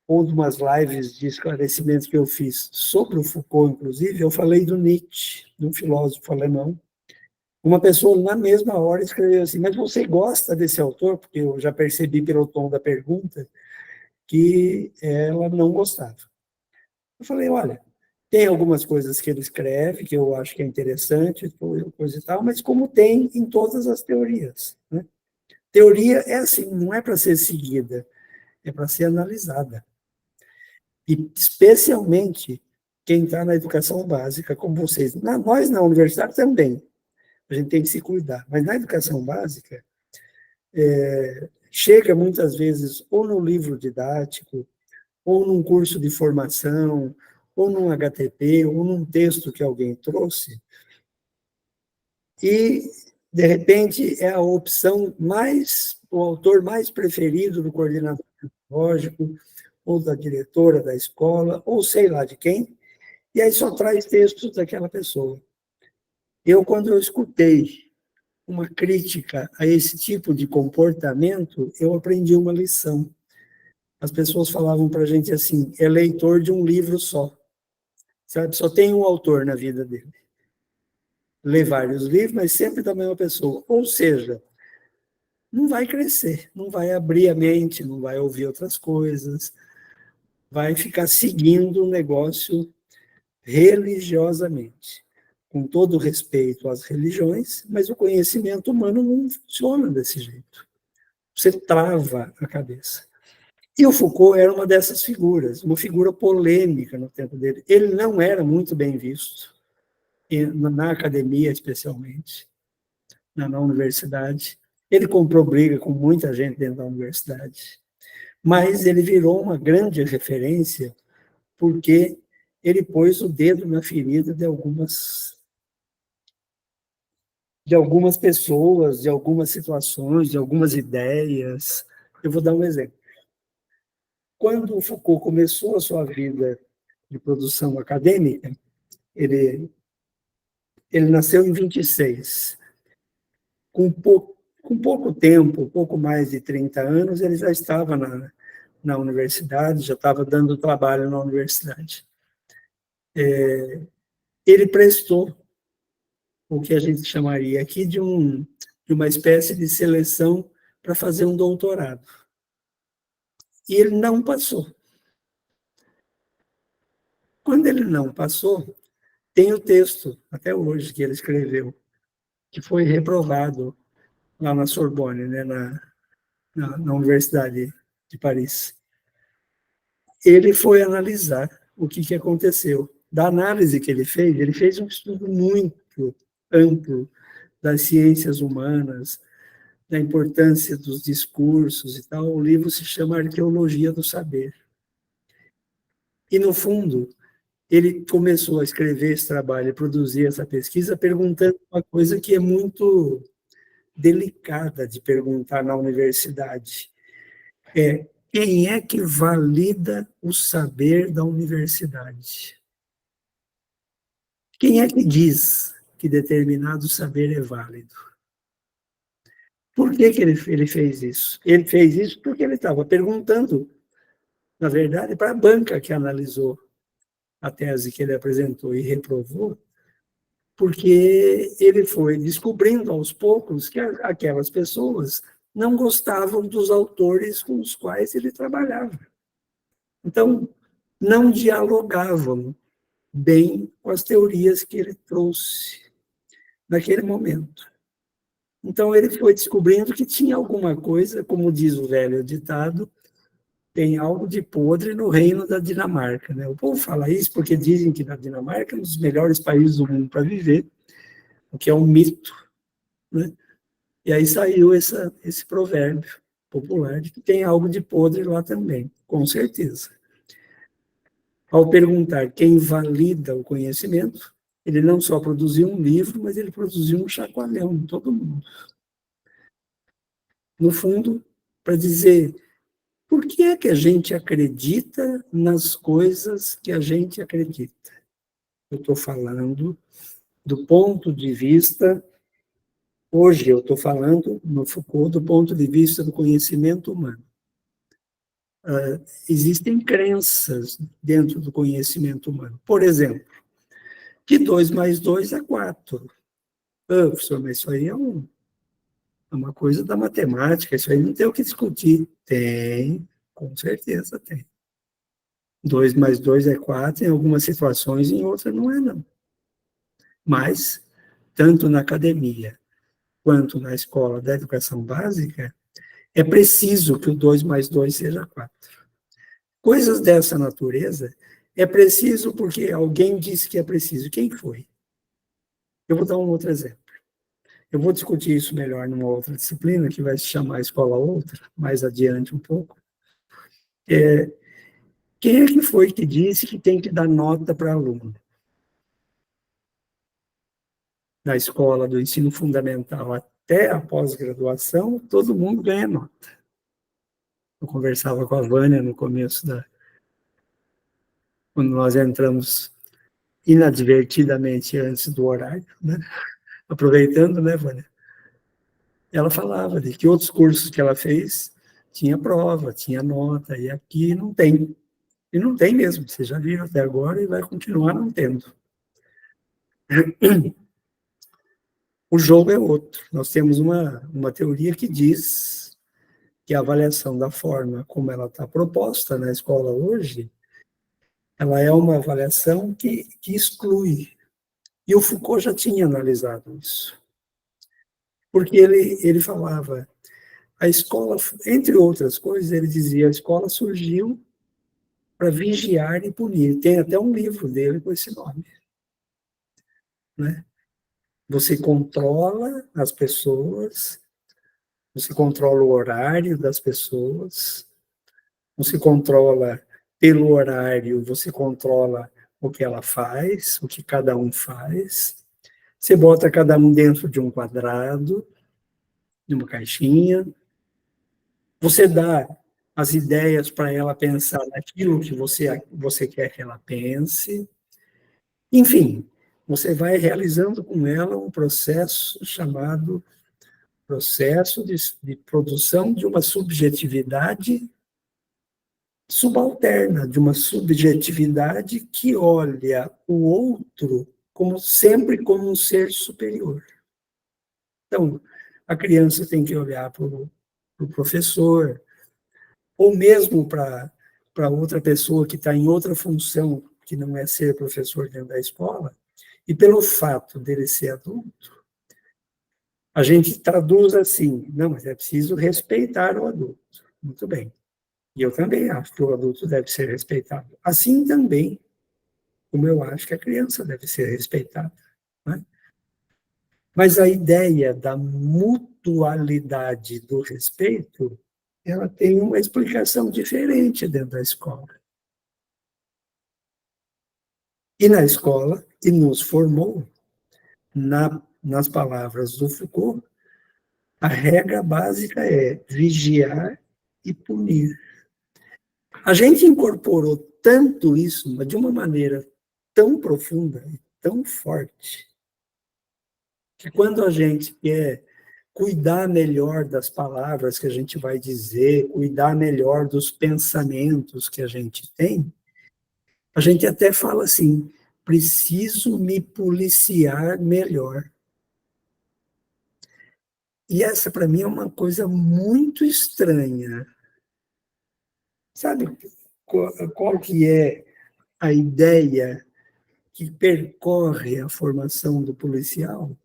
ou de umas lives de esclarecimento que eu fiz sobre o Foucault, inclusive, eu falei do Nietzsche, de um filósofo alemão. Uma pessoa, na mesma hora, escreveu assim, mas você gosta desse autor? Porque eu já percebi pelo tom da pergunta que ela não gostava. Eu falei, olha, tem algumas coisas que ele escreve que eu acho que é interessante, coisa e tal, mas como tem em todas as teorias, né? Teoria é assim, não é para ser seguida, é para ser analisada. E especialmente quem está na educação básica, como vocês. Nós na universidade também, a gente tem que se cuidar, mas na educação básica, chega muitas vezes ou no livro didático, ou num curso de formação, ou num HTP, ou num texto que alguém trouxe, e, de repente, é a opção o autor mais preferido do coordenador pedagógico, ou da diretora da escola, ou sei lá de quem, e aí só traz textos daquela pessoa. Quando eu escutei uma crítica a esse tipo de comportamento, eu aprendi uma lição. As pessoas falavam para a gente assim, é leitor de um livro só, sabe? Só tem um autor na vida dele. Lê vários livros, mas sempre da mesma pessoa. Ou seja, não vai crescer, não vai abrir a mente, não vai ouvir outras coisas, vai ficar seguindo o negócio religiosamente. Com todo respeito às religiões, mas o conhecimento humano não funciona desse jeito. Você trava a cabeça. E o Foucault era uma dessas figuras, uma figura polêmica no tempo dele. Ele não era muito bem visto, na academia especialmente, na universidade. Ele comprou briga com muita gente dentro da universidade, mas ele virou uma grande referência porque ele pôs o dedo na ferida de algumas pessoas, de algumas situações, de algumas ideias. Eu vou dar um exemplo. Quando o Foucault começou a sua vida de produção acadêmica, ele nasceu em 26. Com pouco tempo, pouco mais de 30 anos, ele já estava na universidade, já estava dando trabalho na universidade. Ele prestou o que a gente chamaria aqui de uma espécie de seleção para fazer um doutorado. E ele não passou. Quando ele não passou, tem o texto, até hoje, que ele escreveu, que foi reprovado lá na Sorbonne, né, na Universidade de Paris. Ele foi analisar o que aconteceu. Da análise que ele fez um estudo muito amplo das ciências humanas, da importância dos discursos e tal. O livro se chama Arqueologia do Saber. E, no fundo, ele começou a escrever esse trabalho, a produzir essa pesquisa, perguntando uma coisa que é muito delicada de perguntar na universidade. Quem é que valida o saber da universidade? Quem é que diz que determinado saber é válido? Por que ele fez isso? Ele fez isso porque ele estava perguntando, na verdade, para a banca que analisou a tese que ele apresentou e reprovou, porque ele foi descobrindo aos poucos que aquelas pessoas não gostavam dos autores com os quais ele trabalhava. Então, não dialogavam bem com as teorias que ele trouxe naquele momento. Então, ele foi descobrindo que tinha alguma coisa, como diz o velho ditado, tem algo de podre no reino da Dinamarca, né? O povo fala isso porque dizem que na Dinamarca é um dos melhores países do mundo para viver, o que é um mito, né? E aí saiu esse provérbio popular de que tem algo de podre lá também, com certeza. Ao perguntar quem valida o conhecimento, ele não só produziu um livro, mas ele produziu um chacoalhão em todo mundo. No fundo, para dizer por que é que a gente acredita nas coisas que a gente acredita. Eu estou falando do ponto de vista, hoje eu estou falando no Foucault, do ponto de vista do conhecimento humano. Existem crenças dentro do conhecimento humano. Por exemplo, que 2 mais 2 é 4. Professor, mas isso aí é uma coisa da matemática, isso aí não tem o que discutir. Tem, com certeza tem. 2 mais 2 é 4, em algumas situações, em outras não é, não. Mas, tanto na academia quanto na escola da educação básica, é preciso que o 2 mais 2 seja 4. Coisas dessa natureza, é preciso porque alguém disse que é preciso. Quem foi? Eu vou dar um outro exemplo. Eu vou discutir isso melhor numa outra disciplina, que vai se chamar Escola Outra, mais adiante um pouco. Quem é que foi que disse que tem que dar nota para aluno? Na escola do ensino fundamental até a pós-graduação, todo mundo ganha nota. Eu conversava com a Vânia no começo quando nós entramos inadvertidamente antes do horário, né? Aproveitando, né, Vânia? Ela falava de que outros cursos que ela fez tinha prova, tinha nota, e aqui não tem. E não tem mesmo, vocês já viram até agora e vai continuar não tendo. O jogo é outro. Nós temos uma teoria que diz que a avaliação da forma como ela está proposta na escola hoje, ela é uma avaliação que exclui. E o Foucault já tinha analisado isso. Porque ele falava, a escola, entre outras coisas, ele dizia, a escola surgiu para vigiar e punir. Tem até um livro dele com esse nome. Né? Você controla as pessoas, você controla o horário das pessoas, você controla pelo horário, você controla o que ela faz, o que cada um faz. Você bota cada um dentro de um quadrado, de uma caixinha. Você dá as ideias para ela pensar naquilo que você quer que ela pense. Enfim, você vai realizando com ela um processo chamado processo de produção de uma subjetividade subalterna, de uma subjetividade que olha o outro sempre como um ser superior. Então, a criança tem que olhar para o professor, ou mesmo para outra pessoa que está em outra função, que não é ser professor dentro da escola, e pelo fato dele ser adulto, a gente traduz assim, não, mas é preciso respeitar o adulto. Muito bem. E eu também acho que o adulto deve ser respeitado. Assim também, como eu acho que a criança deve ser respeitada. Né? Mas a ideia da mutualidade do respeito, ela tem uma explicação diferente dentro da escola. E na escola, e nos formou, nas palavras do Foucault, a regra básica é vigiar e punir. A gente incorporou tanto isso, mas de uma maneira tão profunda e tão forte, que quando a gente quer cuidar melhor das palavras que a gente vai dizer, cuidar melhor dos pensamentos que a gente tem, a gente até fala assim, preciso me policiar melhor. E essa, para mim, é uma coisa muito estranha. Sabe qual que é a ideia que percorre a formação do policial?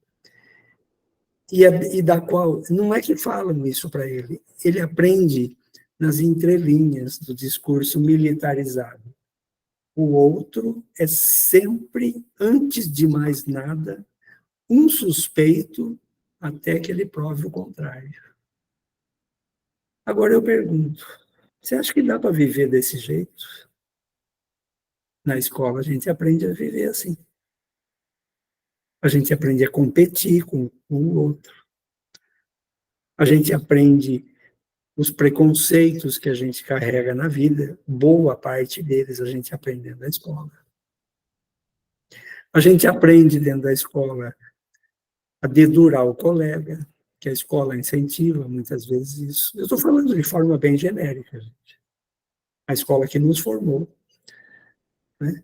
E da qual, não é que falam isso para ele aprende nas entrelinhas do discurso militarizado. O outro é sempre, antes de mais nada, um suspeito até que ele prove o contrário. Agora eu pergunto, você acha que dá para viver desse jeito? Na escola a gente aprende a viver assim. A gente aprende a competir com o outro. A gente aprende os preconceitos que a gente carrega na vida, boa parte deles a gente aprende dentro da escola. A gente aprende dentro da escola a dedurar o colega, que a escola incentiva muitas vezes isso. Eu estou falando de forma bem genérica, gente. A escola que nos formou, né?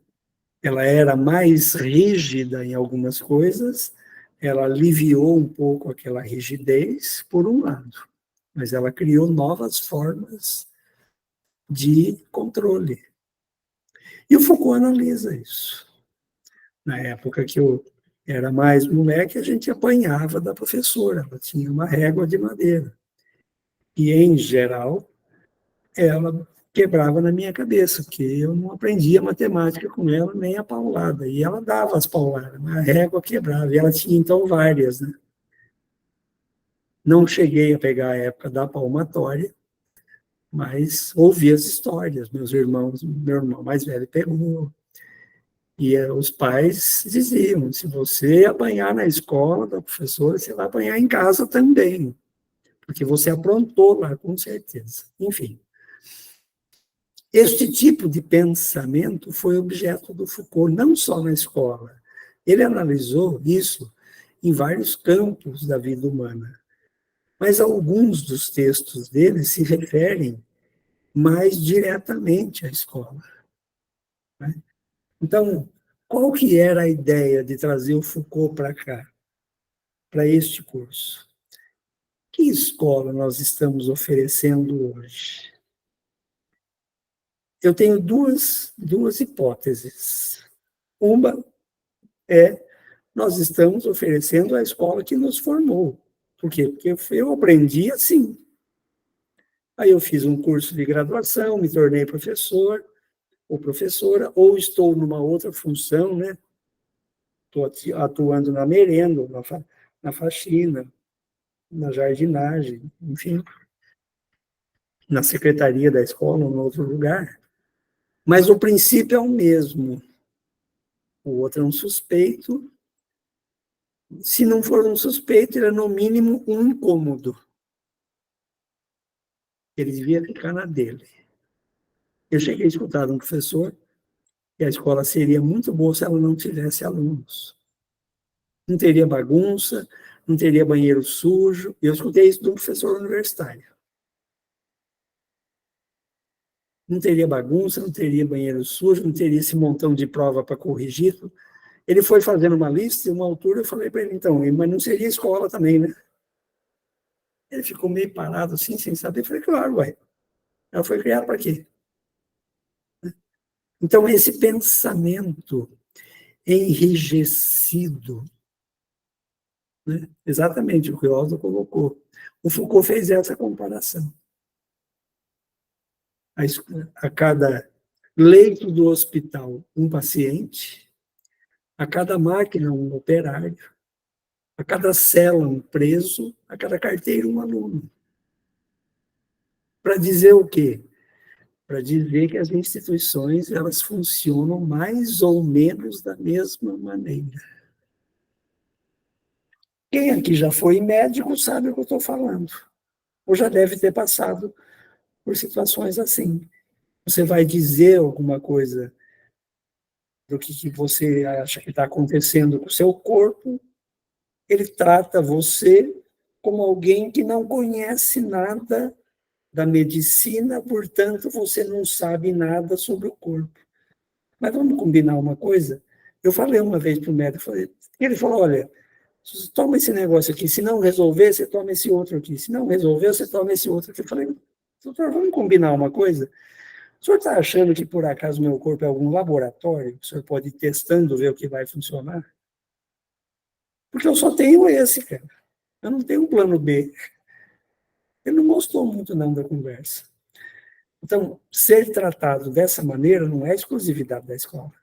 Ela era mais rígida em algumas coisas, ela aliviou um pouco aquela rigidez, por um lado, mas ela criou novas formas de controle. E o Foucault analisa isso. Na época que eu era mais moleque, a gente apanhava da professora, ela tinha uma régua de madeira. E, em geral, ela quebrava na minha cabeça, porque eu não aprendia matemática com ela, nem a paulada. E ela dava as pauladas, mas a régua quebrava. E ela tinha, então, várias, né? Não cheguei a pegar a época da palmatória, mas ouvi as histórias. Meu irmão mais velho pegou. E os pais diziam, se você apanhar na escola da professora, você vai apanhar em casa também, porque você aprontou lá, com certeza. Enfim. Este tipo de pensamento foi objeto do Foucault, não só na escola. Ele analisou isso em vários campos da vida humana. Mas alguns dos textos dele se referem mais diretamente à escola. Né? Então, qual que era a ideia de trazer o Foucault para cá, para este curso? Que escola nós estamos oferecendo hoje? Eu tenho duas hipóteses. Uma é, nós estamos oferecendo a escola que nos formou. Por quê? Porque eu aprendi assim. Aí eu fiz um curso de graduação, me tornei professor ou professora, ou estou numa outra função, né? Estou atuando na merenda, na faxina, na jardinagem, enfim, na secretaria da escola, ou em outro lugar. Mas o princípio é o mesmo. O outro é um suspeito. Se não for um suspeito, ele é, no mínimo, um incômodo. Ele devia ficar na dele. Eu cheguei a escutar de um professor que a escola seria muito boa se ela não tivesse alunos. Não teria bagunça, não teria banheiro sujo. Eu escutei isso de um professor universitário. Não teria bagunça, não teria banheiro sujo, não teria esse montão de prova para corrigir. Ele foi fazendo uma lista, e uma altura eu falei para ele, então, mas não seria escola também, né? Ele ficou meio parado assim, sem saber. Eu falei, claro, ué. Ela foi criada para quê? Então, esse pensamento enrijecido, né? Exatamente o que o Aldo colocou. O Foucault fez essa comparação. A cada leito do hospital, um paciente, a cada máquina, um operário, a cada cela, um preso, a cada carteiro, um aluno. Para dizer o quê? Para dizer que as instituições elas funcionam mais ou menos da mesma maneira. Quem aqui já foi médico sabe o que eu estou falando, ou já deve ter passado por situações assim. Você vai dizer alguma coisa do que você acha que está acontecendo com o seu corpo, ele trata você como alguém que não conhece nada da medicina, portanto, você não sabe nada sobre o corpo. Mas vamos combinar uma coisa? Eu falei uma vez para o médico, ele falou, olha, toma esse negócio aqui, se não resolver, você toma esse outro aqui. Se não resolver, você toma esse outro aqui. Eu falei, doutor, vamos combinar uma coisa? O senhor está achando que, por acaso, meu corpo é algum laboratório? O senhor pode ir testando, ver o que vai funcionar? Porque eu só tenho esse, cara. Eu não tenho um plano B. Ele não gostou muito, não, da conversa. Então, ser tratado dessa maneira não é exclusividade da escola.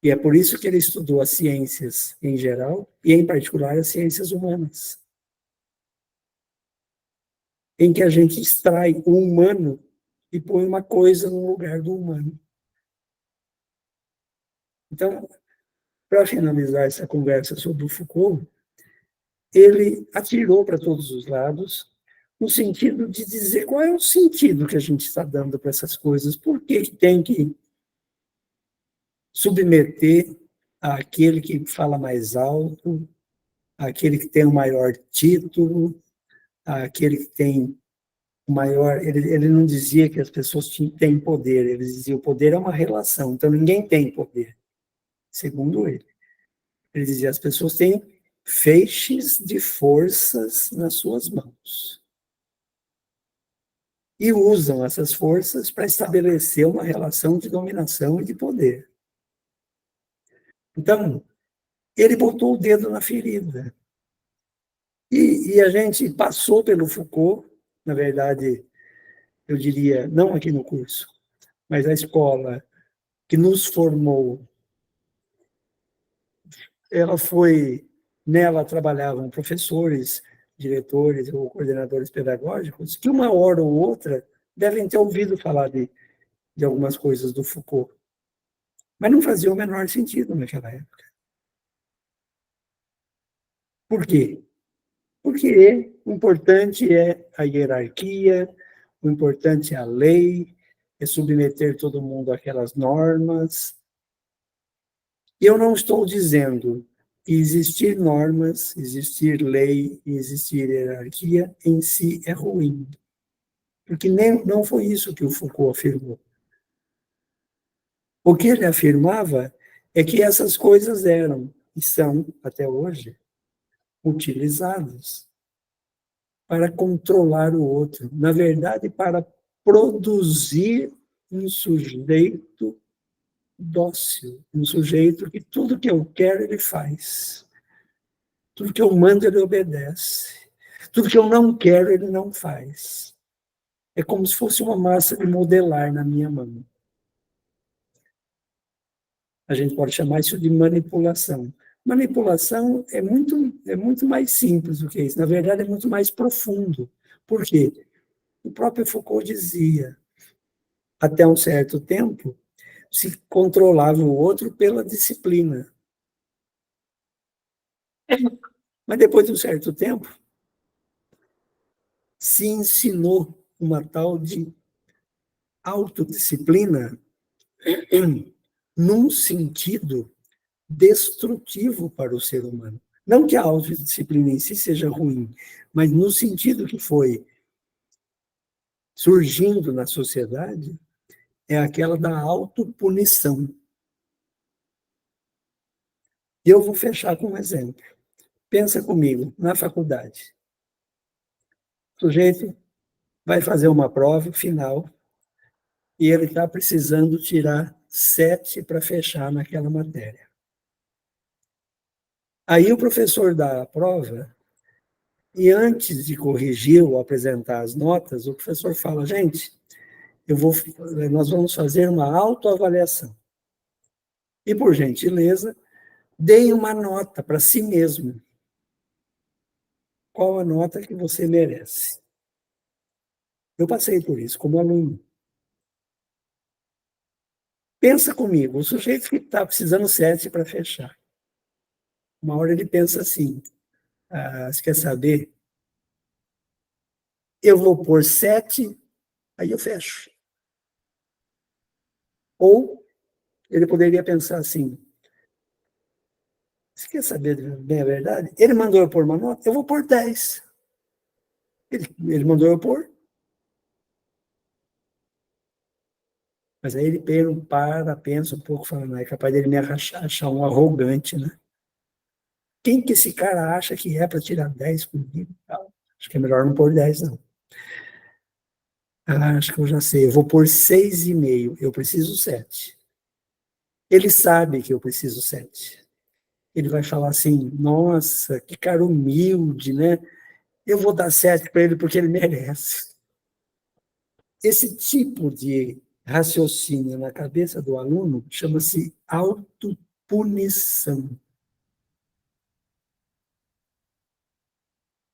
E é por isso que ele estudou as ciências em geral, e em particular as ciências humanas, em que a gente extrai o humano e põe uma coisa no lugar do humano. Então, para finalizar essa conversa sobre o Foucault, ele atirou para todos os lados, no sentido de dizer qual é o sentido que a gente está dando para essas coisas, por que tem que submeter àquele que fala mais alto, àquele que tem o maior título, àquele que tem o maior... Ele não dizia que as pessoas têm poder, ele dizia que o poder é uma relação, então ninguém tem poder, segundo ele. Ele dizia, as pessoas têm feixes de forças nas suas mãos. e usam essas forças para estabelecer uma relação de dominação e de poder. Então, ele botou o dedo na ferida. E a gente passou pelo Foucault, na verdade, eu diria, não aqui no curso, mas a escola que nos formou, nela trabalhavam professores, diretores ou coordenadores pedagógicos, que uma hora ou outra devem ter ouvido falar de algumas coisas do Foucault. Mas não fazia o menor sentido naquela época. Por quê? Porque o importante é a hierarquia, o importante é a lei, é submeter todo mundo àquelas normas. E eu não estou dizendo que existir normas, existir lei e existir hierarquia em si é ruim. Porque não foi isso que o Foucault afirmou. O que ele afirmava é que essas coisas eram, e são, até hoje, utilizadas para controlar o outro. Na verdade, para produzir um sujeito dócil, um sujeito que tudo que eu quero ele faz. Tudo que eu mando ele obedece. Tudo que eu não quero ele não faz. É como se fosse uma massa de modelar na minha mão. A gente pode chamar isso de manipulação. Manipulação é muito mais simples do que isso. Na verdade, é muito mais profundo. Por quê? O próprio Foucault dizia, até um certo tempo, se controlava o outro pela disciplina. Mas depois de um certo tempo, se ensinou uma tal de autodisciplina num sentido destrutivo para o ser humano. Não que a autodisciplina em si seja ruim, mas no sentido que foi surgindo na sociedade, é aquela da autopunição. E eu vou fechar com um exemplo. Pensa comigo, na faculdade. O sujeito vai fazer uma prova final e ele está precisando tirar 7 para fechar naquela matéria. Aí o professor dá a prova e antes de corrigir ou apresentar as notas, o professor fala, gente, nós vamos fazer uma autoavaliação. E, por gentileza, deem uma nota para si mesmo. Qual a nota que você merece? Eu passei por isso como aluno. Pensa comigo, o sujeito que está precisando 7 para fechar. Uma hora ele pensa assim, você quer saber? Eu vou pôr 7, aí eu fecho. Ou ele poderia pensar assim, você quer saber bem a verdade? Ele mandou eu pôr uma nota, eu vou pôr 10. Ele mandou eu pôr. Mas aí ele pensa um pouco, fala, não, é capaz dele me achar um arrogante, né? Quem que esse cara acha que é para tirar 10 comigo? Acho que é melhor não pôr 10, não. Acho que eu já sei, eu vou pôr 6,5, eu preciso 7. Ele sabe que eu preciso 7. Ele vai falar assim, nossa, que cara humilde, né? Eu vou dar 7 para ele porque ele merece. Esse tipo de raciocínio na cabeça do aluno chama-se autopunição.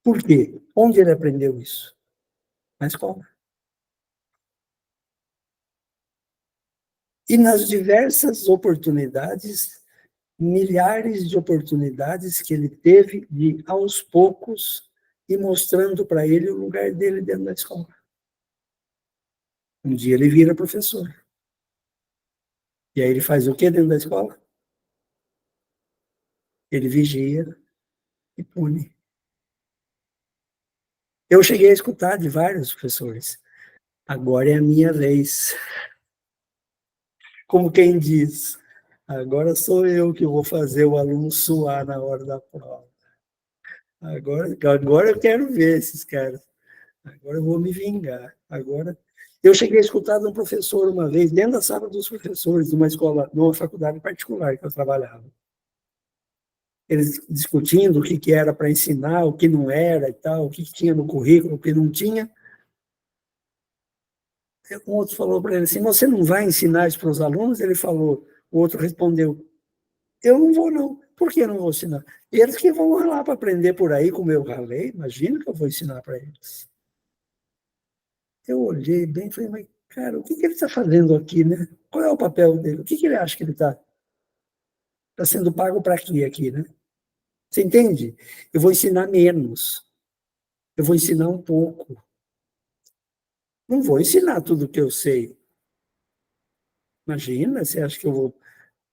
Por quê? Onde ele aprendeu isso? Na escola. E nas diversas oportunidades, milhares de oportunidades que ele teve de, aos poucos, ir mostrando para ele o lugar dele dentro da escola. Um dia ele vira professor. E aí ele faz o quê dentro da escola? Ele vigia e pune. Eu cheguei a escutar de vários professores. Agora é a minha vez. Como quem diz, agora sou eu que vou fazer o aluno suar na hora da prova. Agora eu quero ver esses caras. Agora eu vou me vingar. agora. Eu cheguei a escutar de um professor uma vez, dentro da sala dos professores, de uma escola, de uma faculdade particular que eu trabalhava. Eles discutindo o que era para ensinar, o que não era e tal, o que tinha no currículo, o que não tinha. Um outro falou para ele assim, você não vai ensinar isso para os alunos? Ele falou, o outro respondeu, eu não vou não. Por que eu não vou ensinar? Eles que vão lá para aprender por aí, como eu ralei, imagina que eu vou ensinar para eles. Eu olhei bem e falei, mas, cara, o que ele está fazendo aqui, né? Qual é o papel dele? O que ele acha que ele está sendo pago para quê aqui, né? Você entende? Eu vou ensinar menos. Eu vou ensinar um pouco. Não vou ensinar tudo o que eu sei. Imagina, você acha que eu vou...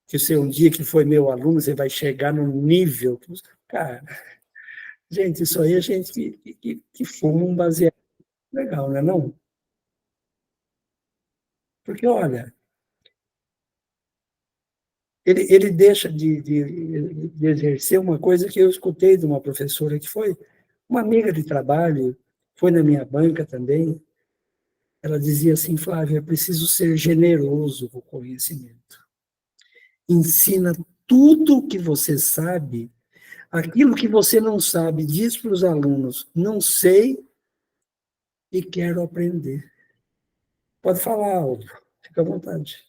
que você, um dia que foi meu aluno, você vai chegar no nível... Cara, gente, isso aí é gente que fuma um baseado legal, não é não? Porque, olha, ele deixa de exercer uma coisa que eu escutei de uma professora que foi uma amiga de trabalho, foi na minha banca também. Ela dizia assim, Flávia, é preciso ser generoso com o conhecimento. Ensina tudo o que você sabe, aquilo que você não sabe, diz para os alunos, não sei e quero aprender. Pode falar, Aldo, fica à vontade.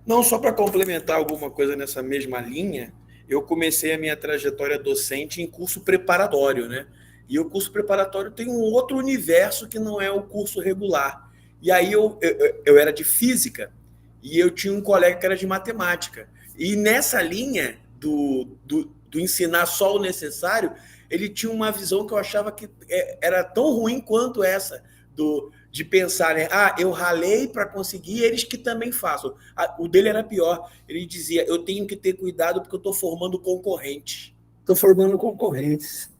Não, só para complementar alguma coisa nessa mesma linha, eu comecei a minha trajetória docente em curso preparatório, né? E o curso preparatório tem um outro universo que não é o curso regular. E aí eu era de física e eu tinha um colega que era de matemática. E nessa linha do ensinar só o necessário, ele tinha uma visão que eu achava que era tão ruim quanto essa, de pensar, né? Eu ralei para conseguir, eles que também façam. O dele era pior. Ele dizia, eu tenho que ter cuidado porque eu estou formando concorrentes. Estou formando concorrentes.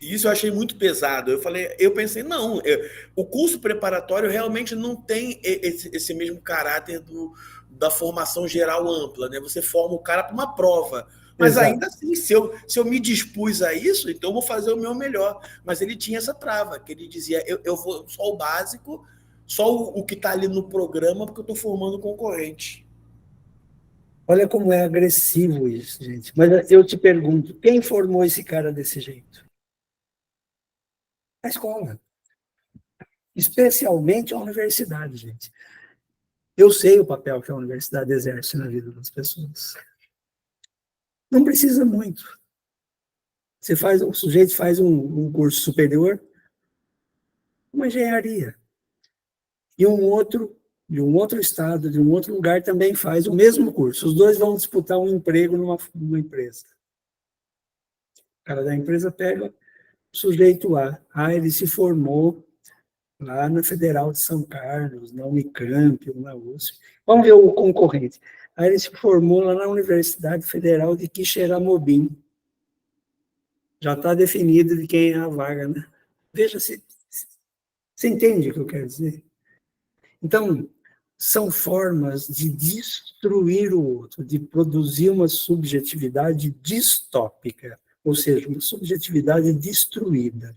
Isso eu achei muito pesado. Eu pensei, não, o curso preparatório realmente não tem esse mesmo caráter da formação geral ampla, né? Você forma o cara para uma prova. Mas exato. Ainda assim, se eu me dispus a isso, então eu vou fazer o meu melhor. Mas ele tinha essa trava, que ele dizia, eu vou só o básico, só o que está ali no programa, porque eu estou formando concorrente. Olha como é agressivo isso, gente. Mas eu te pergunto, quem formou esse cara desse jeito? A escola. Especialmente a universidade, gente. Eu sei o papel que a universidade exerce na vida das pessoas. Não precisa muito. O sujeito faz um curso superior, uma engenharia. E um outro, de um outro estado, de um outro lugar, também faz o mesmo curso. Os dois vão disputar um emprego numa empresa. O cara da empresa pega o sujeito lá. Ele se formou lá na Federal de São Carlos, na Unicamp, ou na USP. Vamos ver o concorrente. Aí ele se formou lá na Universidade Federal de Quixeramobim. Já está definido de quem é a vaga, né? Veja se você entende o que eu quero dizer. Então, são formas de destruir o outro, de produzir uma subjetividade distópica, ou seja, uma subjetividade destruída,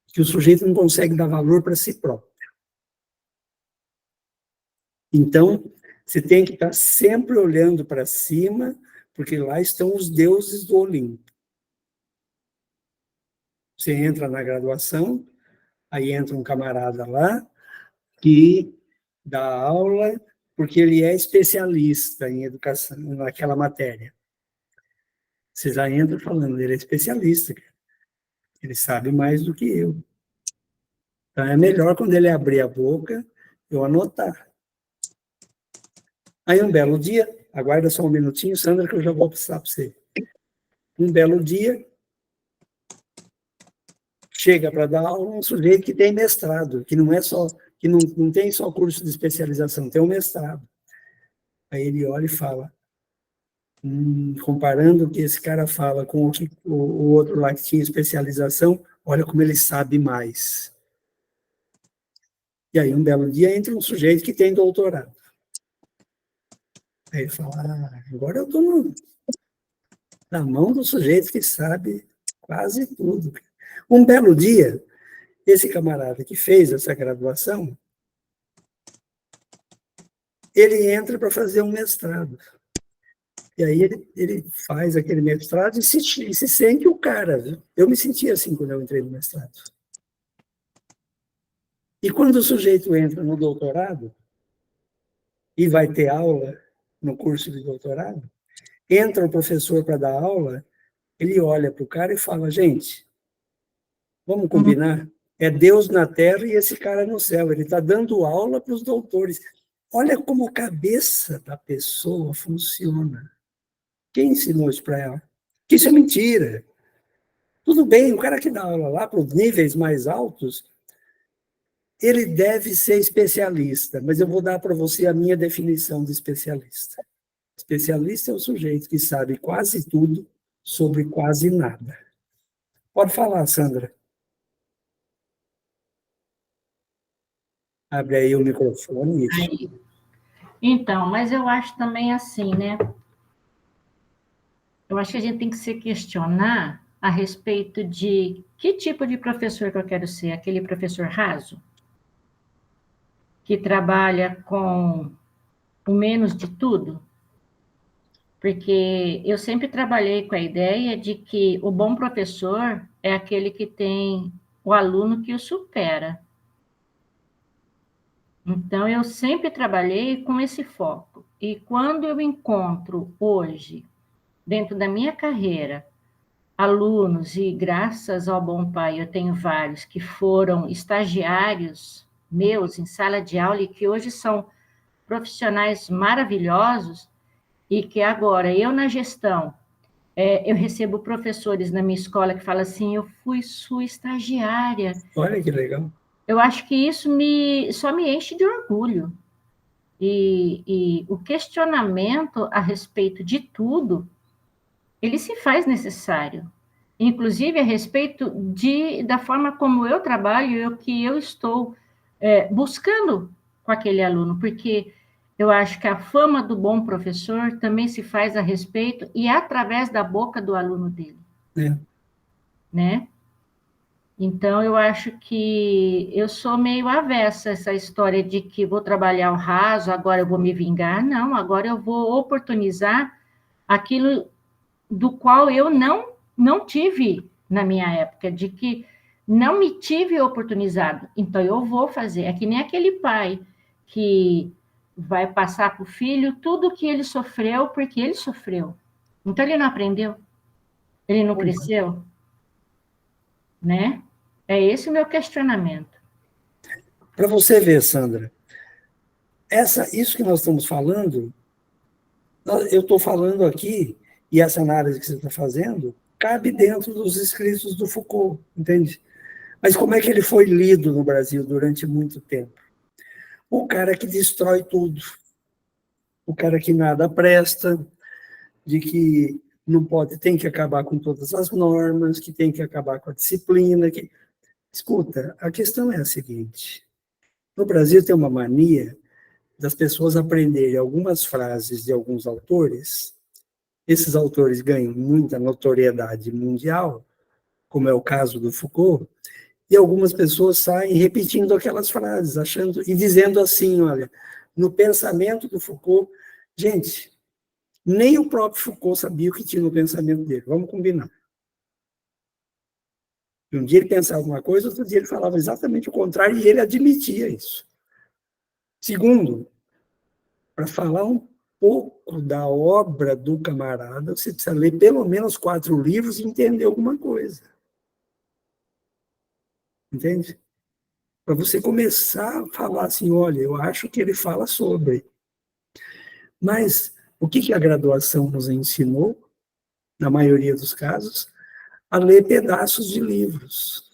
que o sujeito não consegue dar valor para si próprio. Então, você tem que estar sempre olhando para cima, porque lá estão os deuses do Olimpo. Você entra na graduação, aí entra um camarada lá, que dá aula, porque ele é especialista em educação, naquela matéria. Você já entra falando, ele é especialista, ele sabe mais do que eu. Então, é melhor quando ele abrir a boca, eu anotar. Aí, um belo dia, aguarda só um minutinho, Sandra, que eu já vou passar para você. Um belo dia, chega para dar aula um sujeito que tem mestrado, que não é só, que não tem só curso de especialização, tem um mestrado. Aí ele olha e fala, comparando o que esse cara fala com o outro lá que tinha especialização, olha como ele sabe mais. E aí, um belo dia, entra um sujeito que tem doutorado. Aí ele fala, agora eu estou na mão do sujeito que sabe quase tudo. Um belo dia, esse camarada que fez essa graduação, ele entra para fazer um mestrado. E aí ele faz aquele mestrado e se sente o cara. Viu? Eu me senti assim quando eu entrei no mestrado. E quando o sujeito entra no doutorado e vai ter aula no curso de doutorado, entra o professor para dar aula, ele olha para o cara e fala, gente, vamos combinar? É Deus na terra e esse cara no céu. Ele está dando aula para os doutores. Olha como a cabeça da pessoa funciona. Quem ensinou isso para ela? Que isso é mentira. Tudo bem, o cara que dá aula lá para os níveis mais altos, ele deve ser especialista, mas eu vou dar para você a minha definição de especialista. Especialista é o sujeito que sabe quase tudo sobre quase nada. Pode falar, Sandra. Abre aí o microfone. Aí. Então, mas eu acho também assim, né? Eu acho que a gente tem que se questionar a respeito de que tipo de professor que eu quero ser, aquele professor raso, que trabalha com o menos de tudo, porque eu sempre trabalhei com a ideia de que o bom professor é aquele que tem o aluno que o supera. Então, eu sempre trabalhei com esse foco. E quando eu encontro hoje, dentro da minha carreira, alunos, e graças ao bom pai, eu tenho vários que foram estagiários meus em sala de aula e que hoje são profissionais maravilhosos e que agora, eu na gestão, eu recebo professores na minha escola que falam assim, eu fui sua estagiária. Olha que legal. Eu acho que isso só me enche de orgulho. E o questionamento a respeito de tudo, ele se faz necessário. Inclusive, a respeito da forma como eu trabalho e o que eu estou buscando com aquele aluno, porque eu acho que a fama do bom professor também se faz a respeito e através da boca do aluno dele. Né? Então, eu acho que eu sou meio avessa a essa história de que vou trabalhar o raso, agora eu vou me vingar. Não, agora eu vou oportunizar aquilo do qual eu não tive na minha época, de que não me tive oportunizado. Então, eu vou fazer. É que nem aquele pai que vai passar para o filho tudo que ele sofreu, porque ele sofreu. Então, ele não aprendeu, ele não cresceu, né? É esse o meu questionamento. Para você ver, Sandra, isso que nós estamos falando, eu estou falando aqui, e essa análise que você está fazendo, cabe dentro dos escritos do Foucault, entende? Mas como é que ele foi lido no Brasil durante muito tempo? O cara que destrói tudo, o cara que nada presta, de que não pode, tem que acabar com todas as normas, que tem que acabar com a disciplina, que... Escuta, a questão é a seguinte, no Brasil tem uma mania das pessoas aprenderem algumas frases de alguns autores, esses autores ganham muita notoriedade mundial, como é o caso do Foucault, e algumas pessoas saem repetindo aquelas frases, achando e dizendo assim, olha, no pensamento do Foucault, gente, nem o próprio Foucault sabia o que tinha no pensamento dele, vamos combinar. Um dia ele pensava uma coisa, outro dia ele falava exatamente o contrário, e ele admitia isso. Segundo, para falar um pouco da obra do camarada, você precisa ler pelo menos 4 livros e entender alguma coisa. Entende? Para você começar a falar assim, olha, eu acho que ele fala sobre. Mas o que a graduação nos ensinou, na maioria dos casos? A ler pedaços de livros.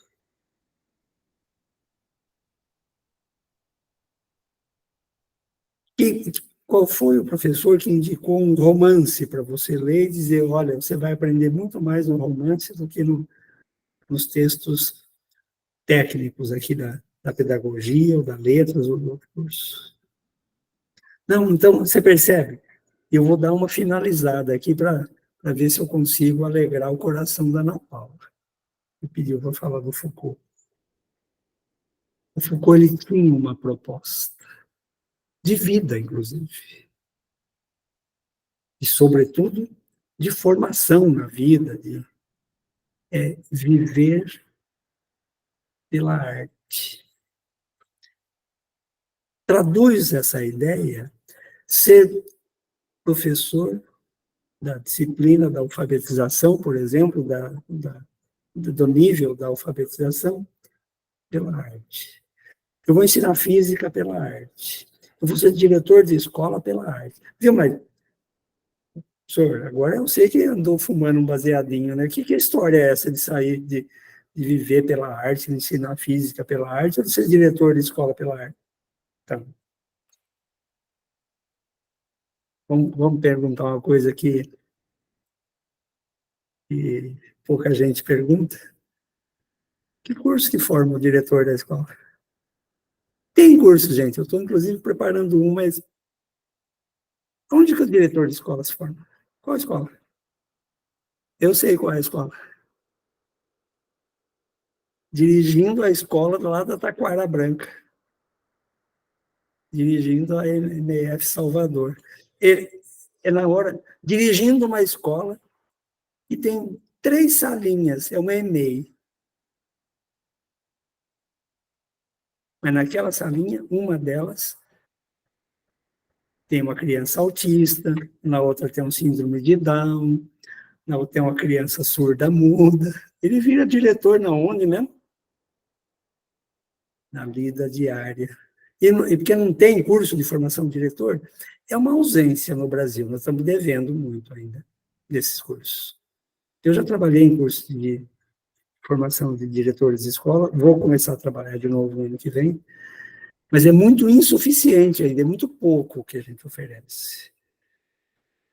Qual foi o professor que indicou um romance para você ler e dizer, olha, você vai aprender muito mais no romance do que nos textos técnicos aqui da pedagogia, ou da letras, ou do outro curso. Não, então, você percebe? Eu vou dar uma finalizada aqui para ver se eu consigo alegrar o coração da Ana Paula, que pediu para falar do Foucault. O Foucault ele tinha uma proposta de vida, inclusive, e, sobretudo, de formação na vida, de viver pela arte. Traduz essa ideia ser professor da disciplina da alfabetização, por exemplo, do nível da alfabetização, pela arte. Eu vou ensinar física pela arte. Eu vou ser diretor de escola pela arte. Viu, mas, senhor, agora eu sei que andou fumando um baseadinho, né? Que história é essa de sair, de viver pela arte, de ensinar física pela arte, ou de ser diretor de escola pela arte? Então, vamos perguntar uma coisa que pouca gente pergunta. Que curso que forma o diretor da escola? Tem curso, gente. Eu estou, inclusive, preparando um, mas onde que o diretor de escola se forma? Qual escola? Eu sei qual é a escola. Dirigindo a escola lá da Taquara Branca. Dirigindo a MF Salvador. Ele é na hora, dirigindo uma escola e tem 3 salinhas, é uma EMEI. Mas naquela salinha, uma delas tem uma criança autista, na outra tem um síndrome de Down, na outra tem uma criança surda-muda. Ele vira diretor na onde mesmo? Na vida diária. E porque não tem curso de formação de diretor, é uma ausência no Brasil. Nós estamos devendo muito ainda desses cursos. Eu já trabalhei em curso de formação de diretores de escola, vou começar a trabalhar de novo no ano que vem, mas é muito insuficiente ainda, é muito pouco o que a gente oferece.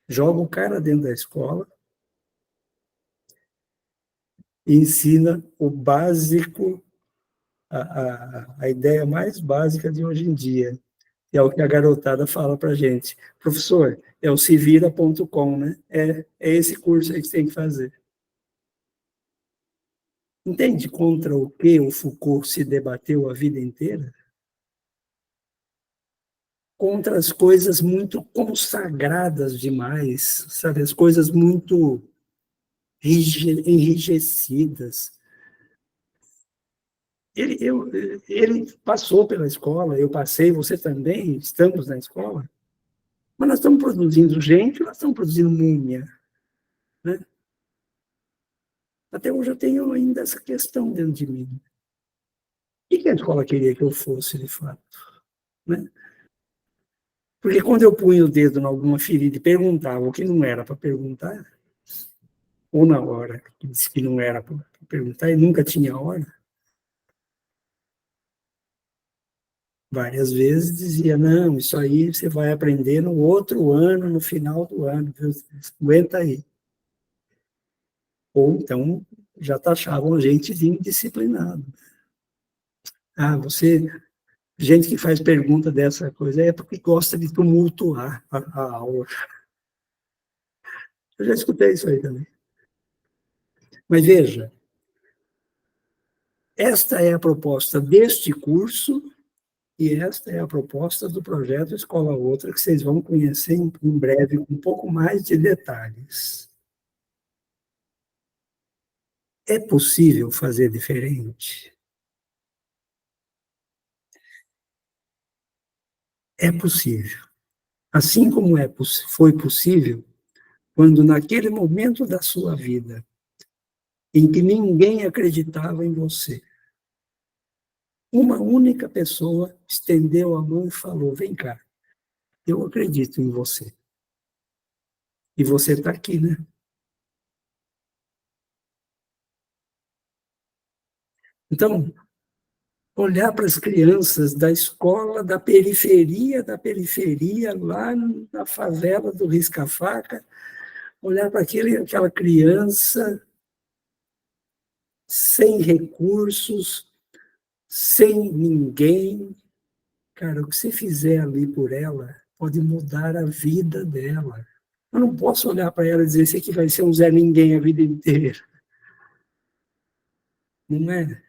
Joga o cara dentro da escola e ensina o básico, a ideia mais básica de hoje em dia, que é o que a garotada fala para a gente. Professor, é o sevira.com, né? É esse curso aí que você tem que fazer. Entende contra o que o Foucault se debateu a vida inteira? Contra as coisas muito consagradas demais, sabe? As coisas muito enrijecidas. Ele passou pela escola, eu passei, você também, estamos na escola, mas nós estamos produzindo gente, nós estamos produzindo múmia, né? Até hoje eu tenho ainda essa questão dentro de mim. O que a escola queria que eu fosse, de fato? Né? Porque quando eu punho o dedo em alguma ferida e perguntava o que não era para perguntar, ou na hora que disse que não era para perguntar e nunca tinha hora, várias vezes dizia, não, isso aí você vai aprender no outro ano, no final do ano, viu? Aguenta aí. Ou então já taxavam a gente de indisciplinado. Ah, gente que faz pergunta dessa coisa é porque gosta de tumultuar a aula. Eu já escutei isso aí também. Mas veja, esta é a proposta deste curso e esta é a proposta do projeto Escola Outra, que vocês vão conhecer em breve com um pouco mais de detalhes. É possível fazer diferente? É possível. Assim como foi possível quando, naquele momento da sua vida, em que ninguém acreditava em você, uma única pessoa estendeu a mão e falou, vem cá, eu acredito em você. E você está aqui, né? Então, olhar para as crianças da escola da periferia, lá na favela do Risca-Faca, olhar para aquela criança sem recursos, sem ninguém. Cara, o que você fizer ali por ela pode mudar a vida dela. Eu não posso olhar para ela e dizer, esse aqui vai ser um Zé Ninguém a vida inteira. Não é?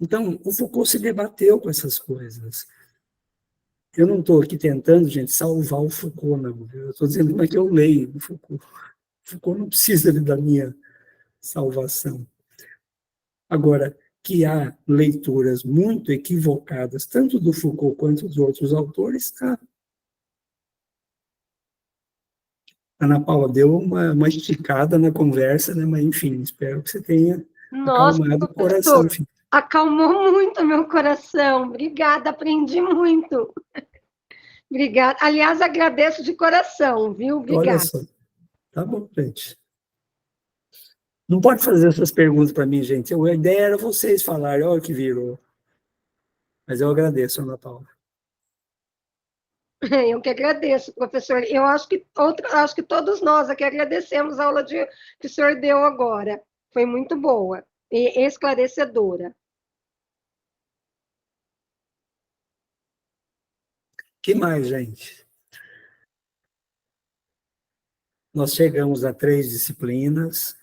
Então, o Foucault se debateu com essas coisas. Eu não estou aqui tentando, gente, salvar o Foucault, não. Eu estou dizendo como é que eu leio o Foucault. O Foucault não precisa da minha salvação. Agora, que há leituras muito equivocadas, tanto do Foucault quanto dos outros autores, há. Ana Paula deu uma esticada na conversa, né? Mas, enfim, espero que você tenha acalmado o coração. Enfim. Acalmou muito meu coração. Obrigada, aprendi muito. Obrigada. Aliás, agradeço de coração, viu? Obrigada. Olha só. Tá bom, gente. Não pode fazer essas perguntas para mim, gente. A ideia era vocês falarem, olha o que virou. Mas eu agradeço, Ana Paula. Eu que agradeço, professor. Eu acho que todos nós aqui agradecemos a aula que o senhor deu agora. Foi muito boa e esclarecedora. Que mais, gente? Nós chegamos a 3 disciplinas.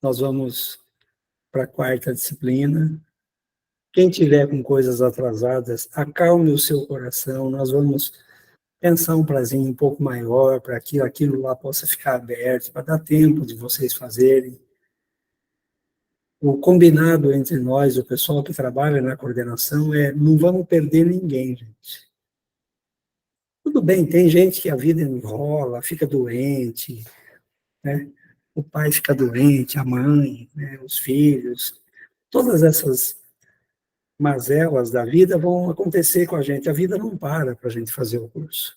Nós vamos para a 4ª disciplina. Quem tiver com coisas atrasadas, acalme o seu coração. Nós vamos pensar um prazinho um pouco maior para que aquilo lá possa ficar aberto, para dar tempo de vocês fazerem. O combinado entre nós, o pessoal que trabalha na coordenação, é não vamos perder ninguém, gente. Tudo bem, tem gente que a vida enrola, fica doente, né? O pai fica doente, a mãe, né? Os filhos. Todas essas mazelas da vida vão acontecer com a gente. A vida não para a gente fazer o curso.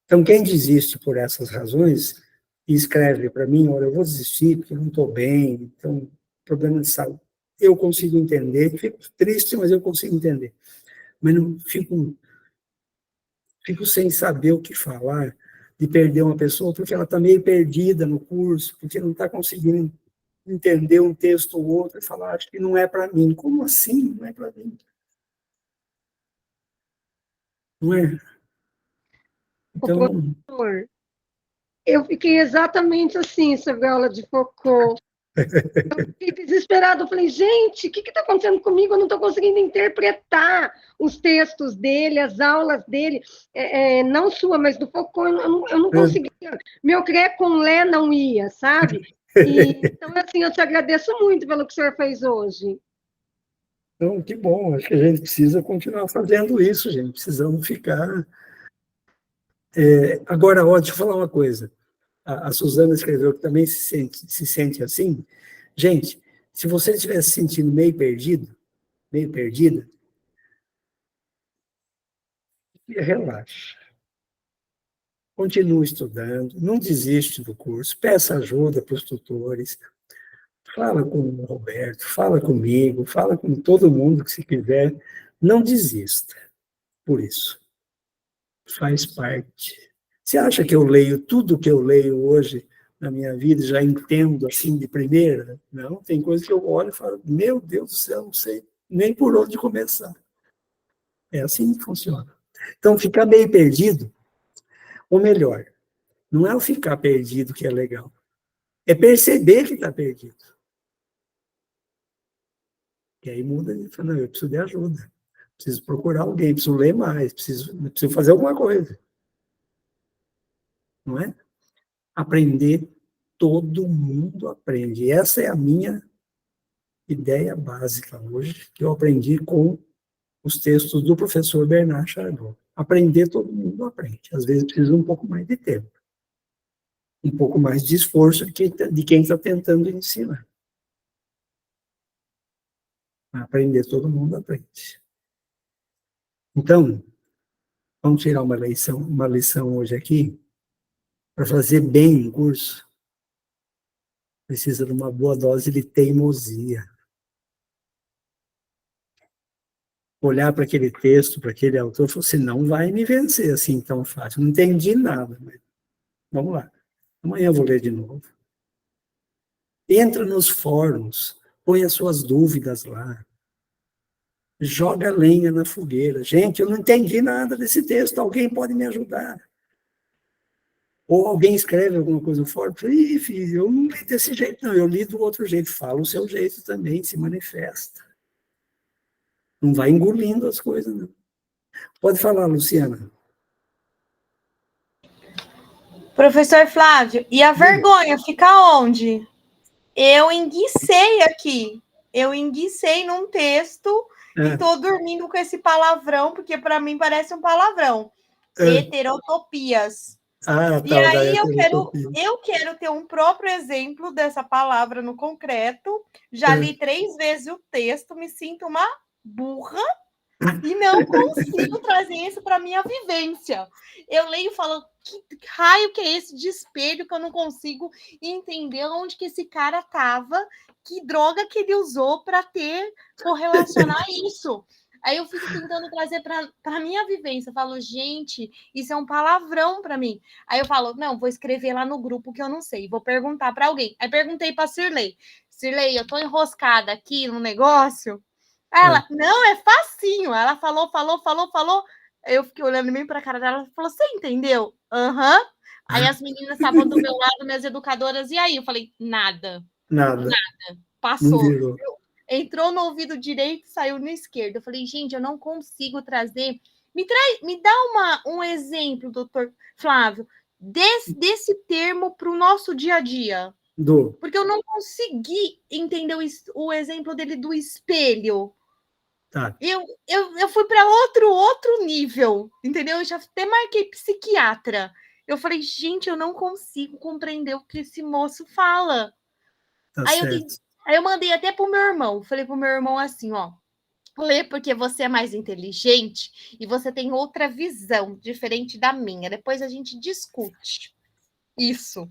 Então, quem desiste por essas razões, e escreve para mim, olha, eu vou desistir porque eu não estou bem, então, problema de saúde. Eu consigo entender, fico triste, mas eu consigo entender. Mas não fico sem saber o que falar, de perder uma pessoa, porque ela está meio perdida no curso, porque não está conseguindo entender um texto ou outro e falar, acho que não é para mim. Como assim? Não é para mim. Não é? Então, professor, eu fiquei exatamente assim sobre a aula de Foucault. Eu fiquei desesperada, eu falei, gente, o que está acontecendo comigo? Eu não estou conseguindo interpretar os textos dele, as aulas dele, não sua, mas do Foucault, eu não conseguia. Meu cré com Lé não ia, sabe? Então, assim, eu te agradeço muito pelo que o senhor fez hoje. Então, que bom, acho que a gente precisa continuar fazendo isso, gente, precisamos ficar... Agora, ó, deixa eu falar uma coisa, a Suzana escreveu que também se sente assim. Gente, se você estiver se sentindo meio perdida, relaxa. Continue estudando, não desiste do curso, peça ajuda para os tutores, fala com o Roberto, fala comigo, fala com todo mundo que se quiser, não desista por isso. Faz parte. Você acha que eu leio tudo que eu leio hoje na minha vida, já entendo assim de primeira? Não, tem coisa que eu olho e falo, meu Deus do céu, não sei nem por onde começar. É assim que funciona. Então, ficar meio perdido, ou melhor, não é o ficar perdido que é legal, é perceber que está perdido. E aí muda e fala, não, eu preciso de ajuda, preciso procurar alguém, preciso ler mais, preciso fazer alguma coisa. Não é? Aprender, todo mundo aprende. E essa é a minha ideia básica hoje, que eu aprendi com os textos do professor Bernard Chardon. Aprender, todo mundo aprende. Às vezes precisa um pouco mais de tempo. Um pouco mais de esforço de quem está tentando ensinar. Aprender, todo mundo aprende. Então, vamos tirar uma lição hoje aqui. Para fazer bem o curso, precisa de uma boa dose de teimosia. Olhar para aquele texto, para aquele autor, e falar assim, não vai me vencer assim tão fácil. Não entendi nada, mas vamos lá. Amanhã eu vou ler de novo. Entra nos fóruns, põe as suas dúvidas lá. Joga lenha na fogueira. Gente, eu não entendi nada desse texto, alguém pode me ajudar? Ou alguém escreve alguma coisa fora, eu falo, ih, filho, eu não li desse jeito, não, eu li do outro jeito. Fala o seu jeito também, se manifesta. Não vai engolindo as coisas, não. Pode falar, Luciana. Professor Flávio, e a vergonha fica onde? Eu enguicei aqui. Eu enguicei num texto e estou dormindo com esse palavrão, porque para mim parece um palavrão. Heterotopias. E aí eu quero ter um próprio exemplo dessa palavra no concreto. Já li 3 vezes o texto, me sinto uma burra e não consigo trazer isso para minha vivência. Eu leio e falo, que raio que é esse de espelho que eu não consigo entender onde que esse cara estava, que droga que ele usou para correlacionar isso. Aí eu fico tentando trazer para a minha vivência. Eu falo, gente, isso é um palavrão para mim. Aí eu falo, não, vou escrever lá no grupo que eu não sei, vou perguntar para alguém. Aí perguntei para a Cirlei. Cirlei, eu tô enroscada aqui no negócio. Aí ela, não, é facinho. Ela falou. Aí eu fiquei olhando bem para a cara dela, ela falou, você entendeu? Aham. Aí as meninas estavam do meu lado, minhas educadoras, e aí? Eu falei, nada. Passou. Entrou no ouvido direito, saiu no esquerdo. Eu falei, gente, eu não consigo trazer. Me dá um exemplo, doutor Flávio, desse termo para o nosso dia a dia. Porque eu não consegui entender o exemplo dele do espelho. Tá. Eu fui para outro nível, entendeu? Eu já até marquei psiquiatra. Eu falei, gente, eu não consigo compreender o que esse moço fala. Tá Aí certo. eu mandei até pro meu irmão. Falei pro meu irmão assim, ó. Lê porque você é mais inteligente e você tem outra visão diferente da minha. Depois a gente discute. Isso.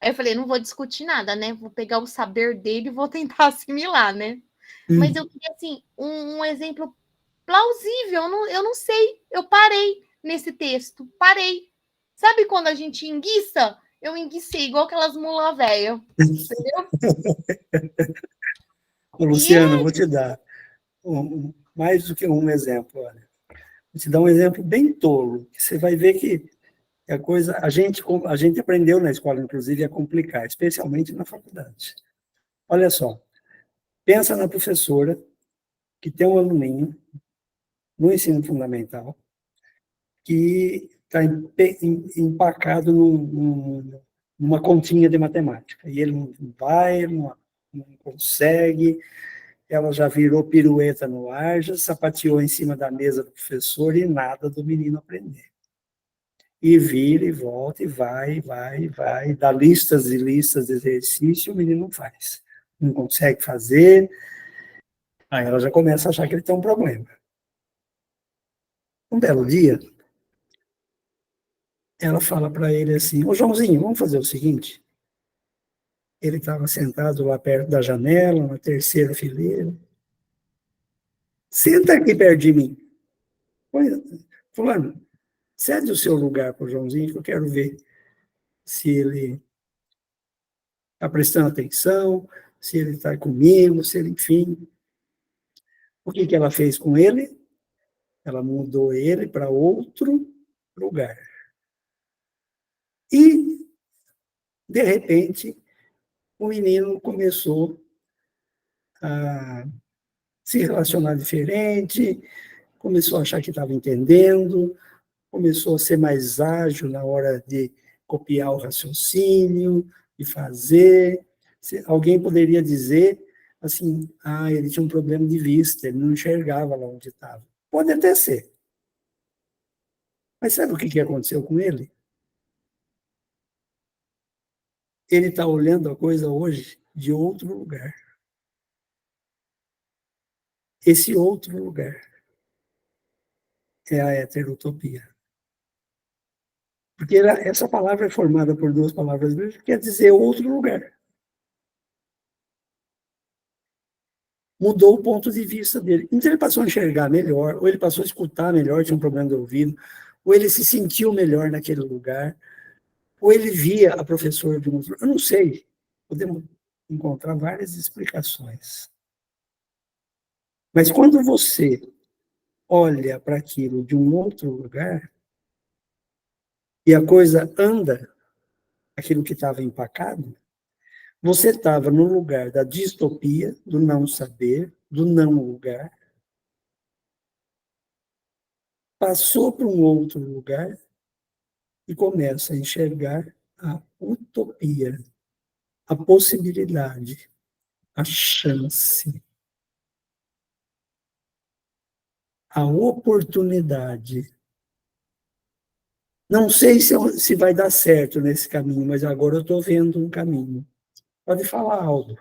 Aí eu falei, não vou discutir nada, né? Vou pegar o saber dele e vou tentar assimilar, né? Mas eu queria, assim, um exemplo plausível. Eu não sei. Eu parei nesse texto. Parei. Sabe quando a gente enguiça? Eu enguicei igual aquelas mulas velhas. Entendeu? Luciana, eu vou te dar mais do que um exemplo. Olha. Vou te dar um exemplo bem tolo, que você vai ver que a coisa, a gente aprendeu na escola, inclusive, a complicar, especialmente na faculdade. Olha só, pensa na professora que tem um aluninho no ensino fundamental que está empacado numa continha de matemática, e ele não vai, ele não consegue, ela já virou pirueta no ar, já sapateou em cima da mesa do professor e nada do menino aprender. E vira e volta, e vai, dá listas e listas de exercício, o menino não faz. Não consegue fazer, aí ela já começa a achar que ele tem um problema. Um belo dia, ela fala para ele assim, ô Joãozinho, vamos fazer o seguinte? Ele estava sentado lá perto da janela, na terceira fileira. Senta aqui perto de mim. Fulano, cede o seu lugar para o Joãozinho, que eu quero ver se ele está prestando atenção, se ele está comigo, se ele, enfim. O que ela fez com ele? Ela mudou ele para outro lugar. E, de repente, o menino começou a se relacionar diferente, começou a achar que estava entendendo, começou a ser mais ágil na hora de copiar o raciocínio, de fazer. Alguém poderia dizer assim, ele tinha um problema de vista, ele não enxergava lá onde estava. Pode até ser. Mas sabe o que aconteceu com ele? Ele está olhando a coisa hoje de outro lugar. Esse outro lugar é a heterotopia. Porque essa palavra é formada por 2 palavras que quer dizer outro lugar. Mudou o ponto de vista dele. Então ele passou a enxergar melhor, ou ele passou a escutar melhor, tinha um problema de ouvido, ou ele se sentiu melhor naquele lugar, ou ele via a professora de um outro. Eu não sei. Podemos encontrar várias explicações. Mas quando você olha para aquilo de um outro lugar, e a coisa anda, aquilo que estava empacado, você estava no lugar da distopia, do não saber, do não lugar, passou para um outro lugar e começa a enxergar a utopia, a possibilidade, a chance, a oportunidade. Não sei se vai dar certo nesse caminho, mas agora eu estou vendo um caminho. Pode falar, Aldo.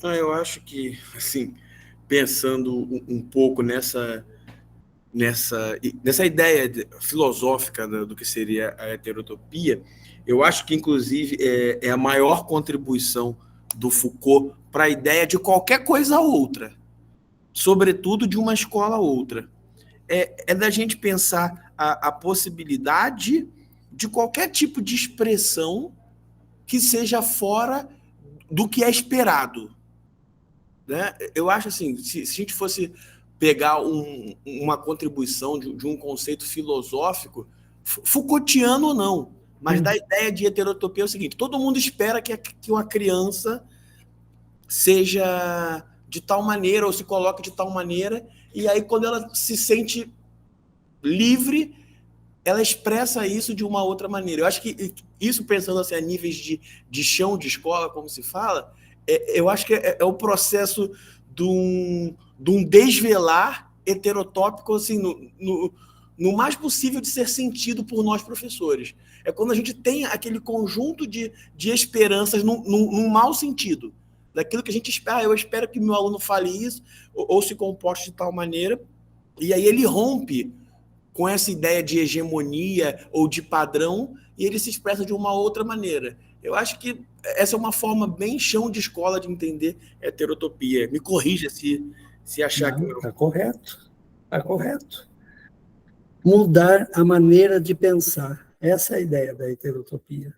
Eu acho que, assim, pensando um pouco nessa ideia filosófica do que seria a heterotopia, eu acho que, inclusive, é a maior contribuição do Foucault para a ideia de qualquer coisa outra, sobretudo de uma escola outra. É da gente pensar a possibilidade de qualquer tipo de expressão que seja fora do que é esperado. Né? Eu acho assim, se a gente fosse pegar uma contribuição de um conceito filosófico, Foucaultiano ou não, mas da ideia de heterotopia é o seguinte: todo mundo espera que uma criança seja de tal maneira ou se coloque de tal maneira, e aí quando ela se sente livre, ela expressa isso de uma outra maneira. Eu acho que isso, pensando assim, a níveis de chão de escola, como se fala, eu acho que é o processo de um desvelar heterotópico assim, no mais possível de ser sentido por nós professores. É quando a gente tem aquele conjunto de esperanças num mau sentido, daquilo que a gente espera. Eu espero que meu aluno fale isso ou se comporte de tal maneira, e aí ele rompe com essa ideia de hegemonia ou de padrão e ele se expressa de uma outra maneira. Eu acho que essa é uma forma bem chão de escola de entender heterotopia. Me corrija se achar que não. Está correto. Está correto. Mudar a maneira de pensar. Essa é a ideia da heterotopia.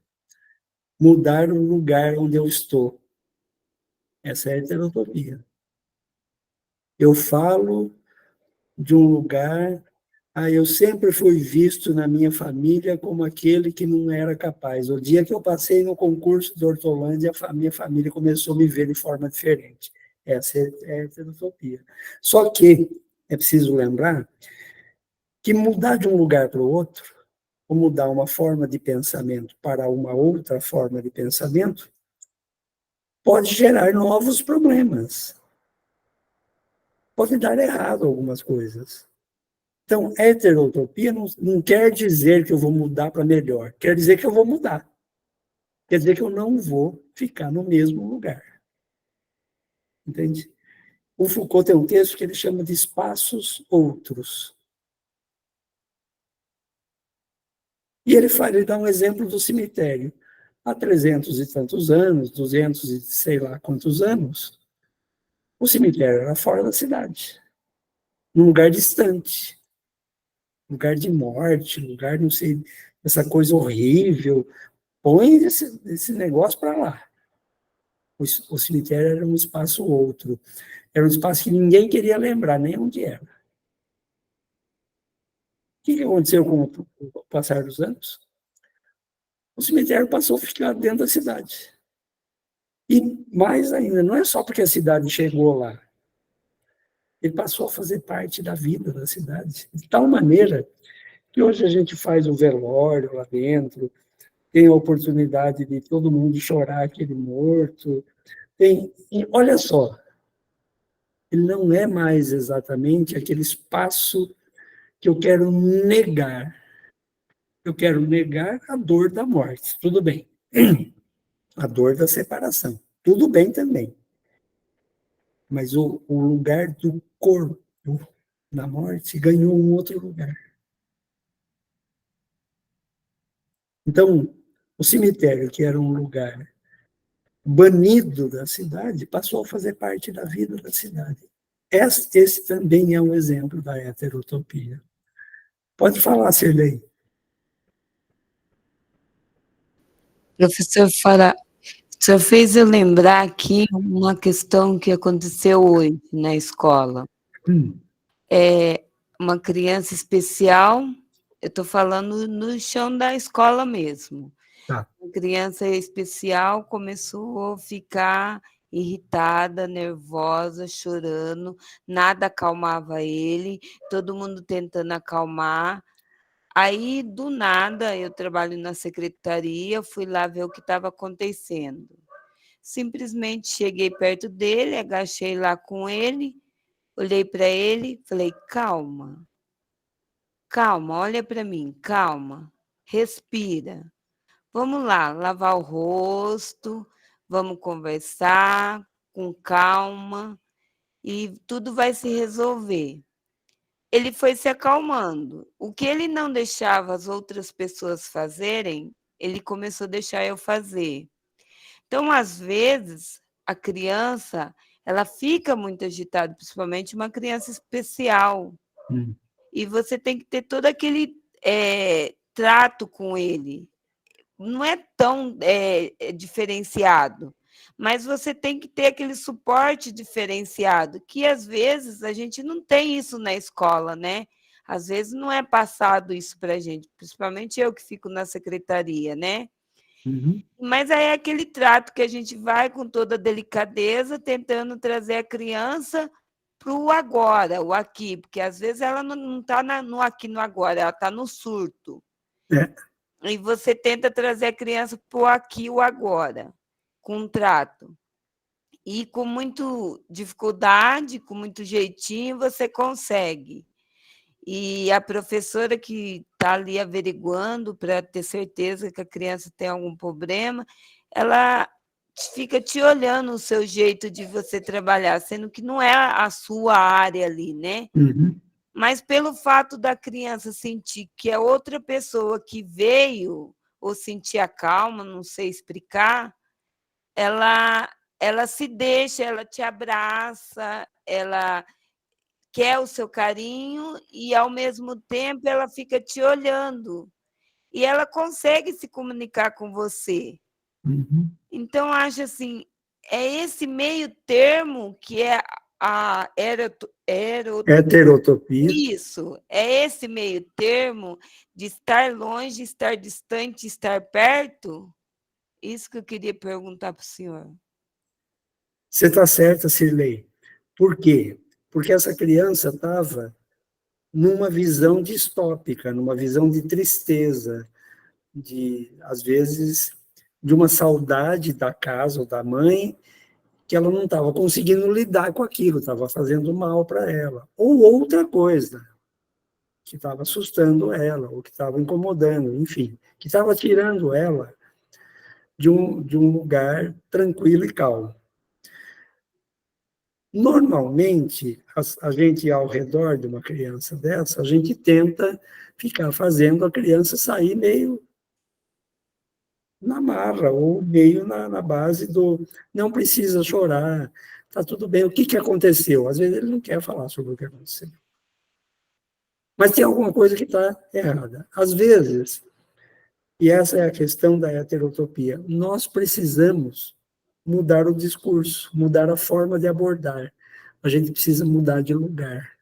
Mudar o lugar onde eu estou. Essa é a heterotopia. Eu falo de um lugar... eu sempre fui visto na minha família como aquele que não era capaz. O dia que eu passei no concurso de Hortolândia, a minha família começou a me ver de forma diferente. Essa é a heterotopia. Só que é preciso lembrar que mudar de um lugar para o outro, ou mudar uma forma de pensamento para uma outra forma de pensamento, pode gerar novos problemas. Pode dar errado algumas coisas. Então, heterotopia não quer dizer que eu vou mudar para melhor, quer dizer que eu vou mudar. Quer dizer que eu não vou ficar no mesmo lugar. Entende? O Foucault tem um texto que ele chama de espaços outros. E ele dá um exemplo do cemitério. Há 300 e tantos anos, 200 e sei lá quantos anos, o cemitério era fora da cidade, num lugar distante. Lugar de morte, lugar, não sei, essa coisa horrível. Põe esse negócio para lá. O cemitério era um espaço outro. Era um espaço que ninguém queria lembrar, nem onde era. O que aconteceu com o passar dos anos? O cemitério passou a ficar dentro da cidade. E mais ainda, não é só porque a cidade chegou lá. Ele passou a fazer parte da vida da cidade. De tal maneira que hoje a gente faz o velório lá dentro, tem a oportunidade de todo mundo chorar aquele morto. Olha só, ele não é mais exatamente aquele espaço que eu quero negar. Eu quero negar a dor da morte, tudo bem. A dor da separação, tudo bem também. Mas o lugar do corpo na morte ganhou um outro lugar. Então, o cemitério, que era um lugar banido da cidade, passou a fazer parte da vida da cidade. Esse também é um exemplo da heterotopia. Pode falar, Sirlei. Professor Fara, o senhor fez eu lembrar aqui uma questão que aconteceu hoje na escola. É uma criança especial, eu estou falando no chão da escola mesmo. Tá. A criança especial começou a ficar irritada, nervosa, chorando, nada acalmava ele, todo mundo tentando acalmar. Aí, do nada, eu trabalho na secretaria, fui lá ver o que estava acontecendo. Simplesmente cheguei perto dele, agachei lá com ele, olhei para ele, falei, calma, calma, olha para mim, calma, respira. Vamos lá, lavar o rosto, vamos conversar com calma e tudo vai se resolver. Ele foi se acalmando. O que ele não deixava as outras pessoas fazerem, ele começou a deixar eu fazer. Então, às vezes, a criança, ela fica muito agitada, principalmente uma criança especial. E você tem que ter todo aquele trato com ele. Não é tão diferenciado, mas você tem que ter aquele suporte diferenciado, que às vezes a gente não tem isso na escola, né? Às vezes não é passado isso para a gente, principalmente eu que fico na secretaria, né? Mas aí é aquele trato que a gente vai com toda delicadeza, tentando trazer a criança para o agora, o aqui, porque às vezes ela não está no aqui, no agora, ela está no surto. E você tenta trazer a criança para o aqui, o agora, com um trato. E com muita dificuldade, com muito jeitinho, você consegue. E a professora que está ali averiguando para ter certeza que a criança tem algum problema, ela fica te olhando o seu jeito de você trabalhar, sendo que não é a sua área ali, né? Mas pelo fato da criança sentir que é outra pessoa que veio, ou sentir a calma, não sei explicar, ela se deixa, ela te abraça, ela quer o seu carinho e, ao mesmo tempo, ela fica te olhando. E ela consegue se comunicar com você. Então, acho assim, é esse meio termo que é a heterotopia. Isso, é esse meio termo de estar longe, estar distante, estar perto. Isso que eu queria perguntar para o senhor. Você está certa, Cirlei. Por quê? Porque essa criança estava numa visão distópica, numa visão de tristeza, às vezes, de uma saudade da casa ou da mãe, que ela não estava conseguindo lidar com aquilo, estava fazendo mal para ela. Ou outra coisa, que estava assustando ela, ou que estava incomodando, enfim, que estava tirando ela de um lugar tranquilo e calmo. Normalmente, a gente, ao redor de uma criança dessa, a gente tenta ficar fazendo a criança sair meio na marra, ou meio na base do não precisa chorar, está tudo bem, o que aconteceu? Às vezes ele não quer falar sobre o que aconteceu. Mas tem alguma coisa que está errada. Às vezes, e essa é a questão da heterotopia, nós precisamos mudar o discurso, mudar a forma de abordar. A gente precisa mudar de lugar.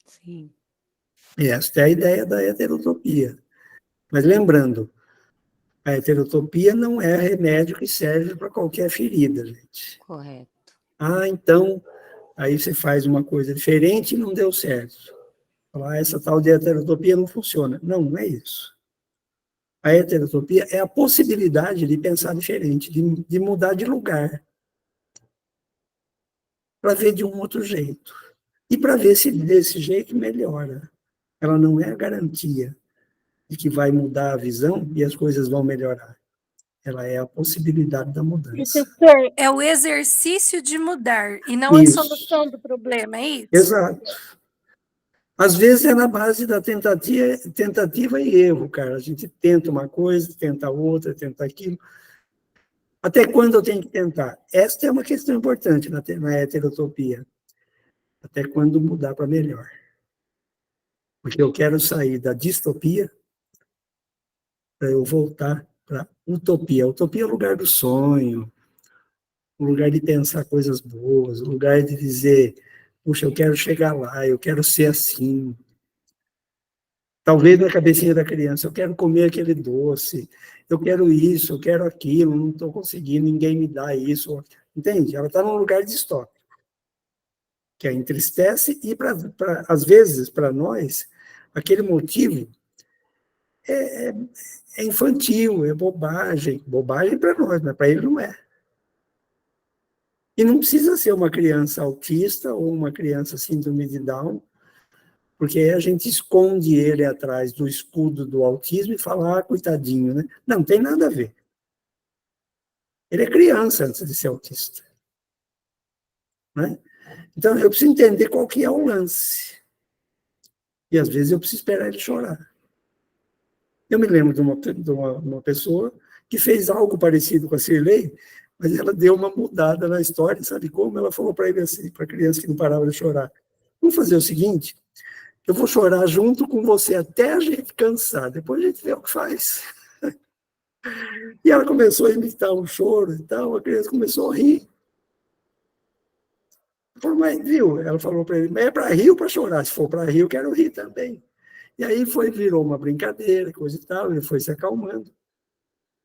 Sim. E esta é a ideia da heterotopia. Mas lembrando, a heterotopia não é remédio que serve para qualquer ferida, gente. Correto. Então, aí você faz uma coisa diferente e não deu certo. Falar, essa tal de heterotopia não funciona. Não, não é isso. A heterotopia é a possibilidade de pensar diferente, de mudar de lugar, para ver de um outro jeito. E para ver se desse jeito melhora. Ela não é a garantia de que vai mudar a visão e as coisas vão melhorar. Ela é a possibilidade da mudança. Professor, é o exercício de mudar e não Isso. a solução do problema, é isso? Exato. Às vezes é na base da tentativa e erro, cara. A gente tenta uma coisa, tenta outra, tenta aquilo. Até quando eu tenho que tentar? Esta é uma questão importante na heterotopia. Até quando mudar para melhor. Porque eu quero sair da distopia para eu voltar para utopia. A utopia é o lugar do sonho, o lugar de pensar coisas boas, o lugar de dizer, puxa, eu quero chegar lá, eu quero ser assim. Talvez na cabecinha da criança, eu quero comer aquele doce, eu quero isso, eu quero aquilo, não estou conseguindo, ninguém me dá isso. Entende? Ela está num lugar distópico, que a entristece e, às vezes, para nós, aquele motivo é infantil, é bobagem. Bobagem para nós, mas para ele não é. E não precisa ser uma criança autista ou uma criança síndrome de Down, porque aí a gente esconde ele atrás do escudo do autismo e fala, ah, coitadinho, né? Não tem nada a ver. Ele é criança antes de ser autista. Né? Então, eu preciso entender qual que é o lance. E, às vezes, eu preciso esperar ele chorar. Eu me lembro de uma pessoa que fez algo parecido com a Cirlei, mas ela deu uma mudada na história, sabe como? Ela falou para ele assim, para a criança que não parava de chorar, vamos fazer o seguinte, eu vou chorar junto com você até a gente cansar, depois a gente vê o que faz. E ela começou a imitar um choro e tal, a criança começou a rir. Falou, mas, viu? Ela falou para ele, mas é para rir ou para chorar? Se for para rir, eu quero rir também. E aí virou uma brincadeira, coisa e tal, ele foi se acalmando.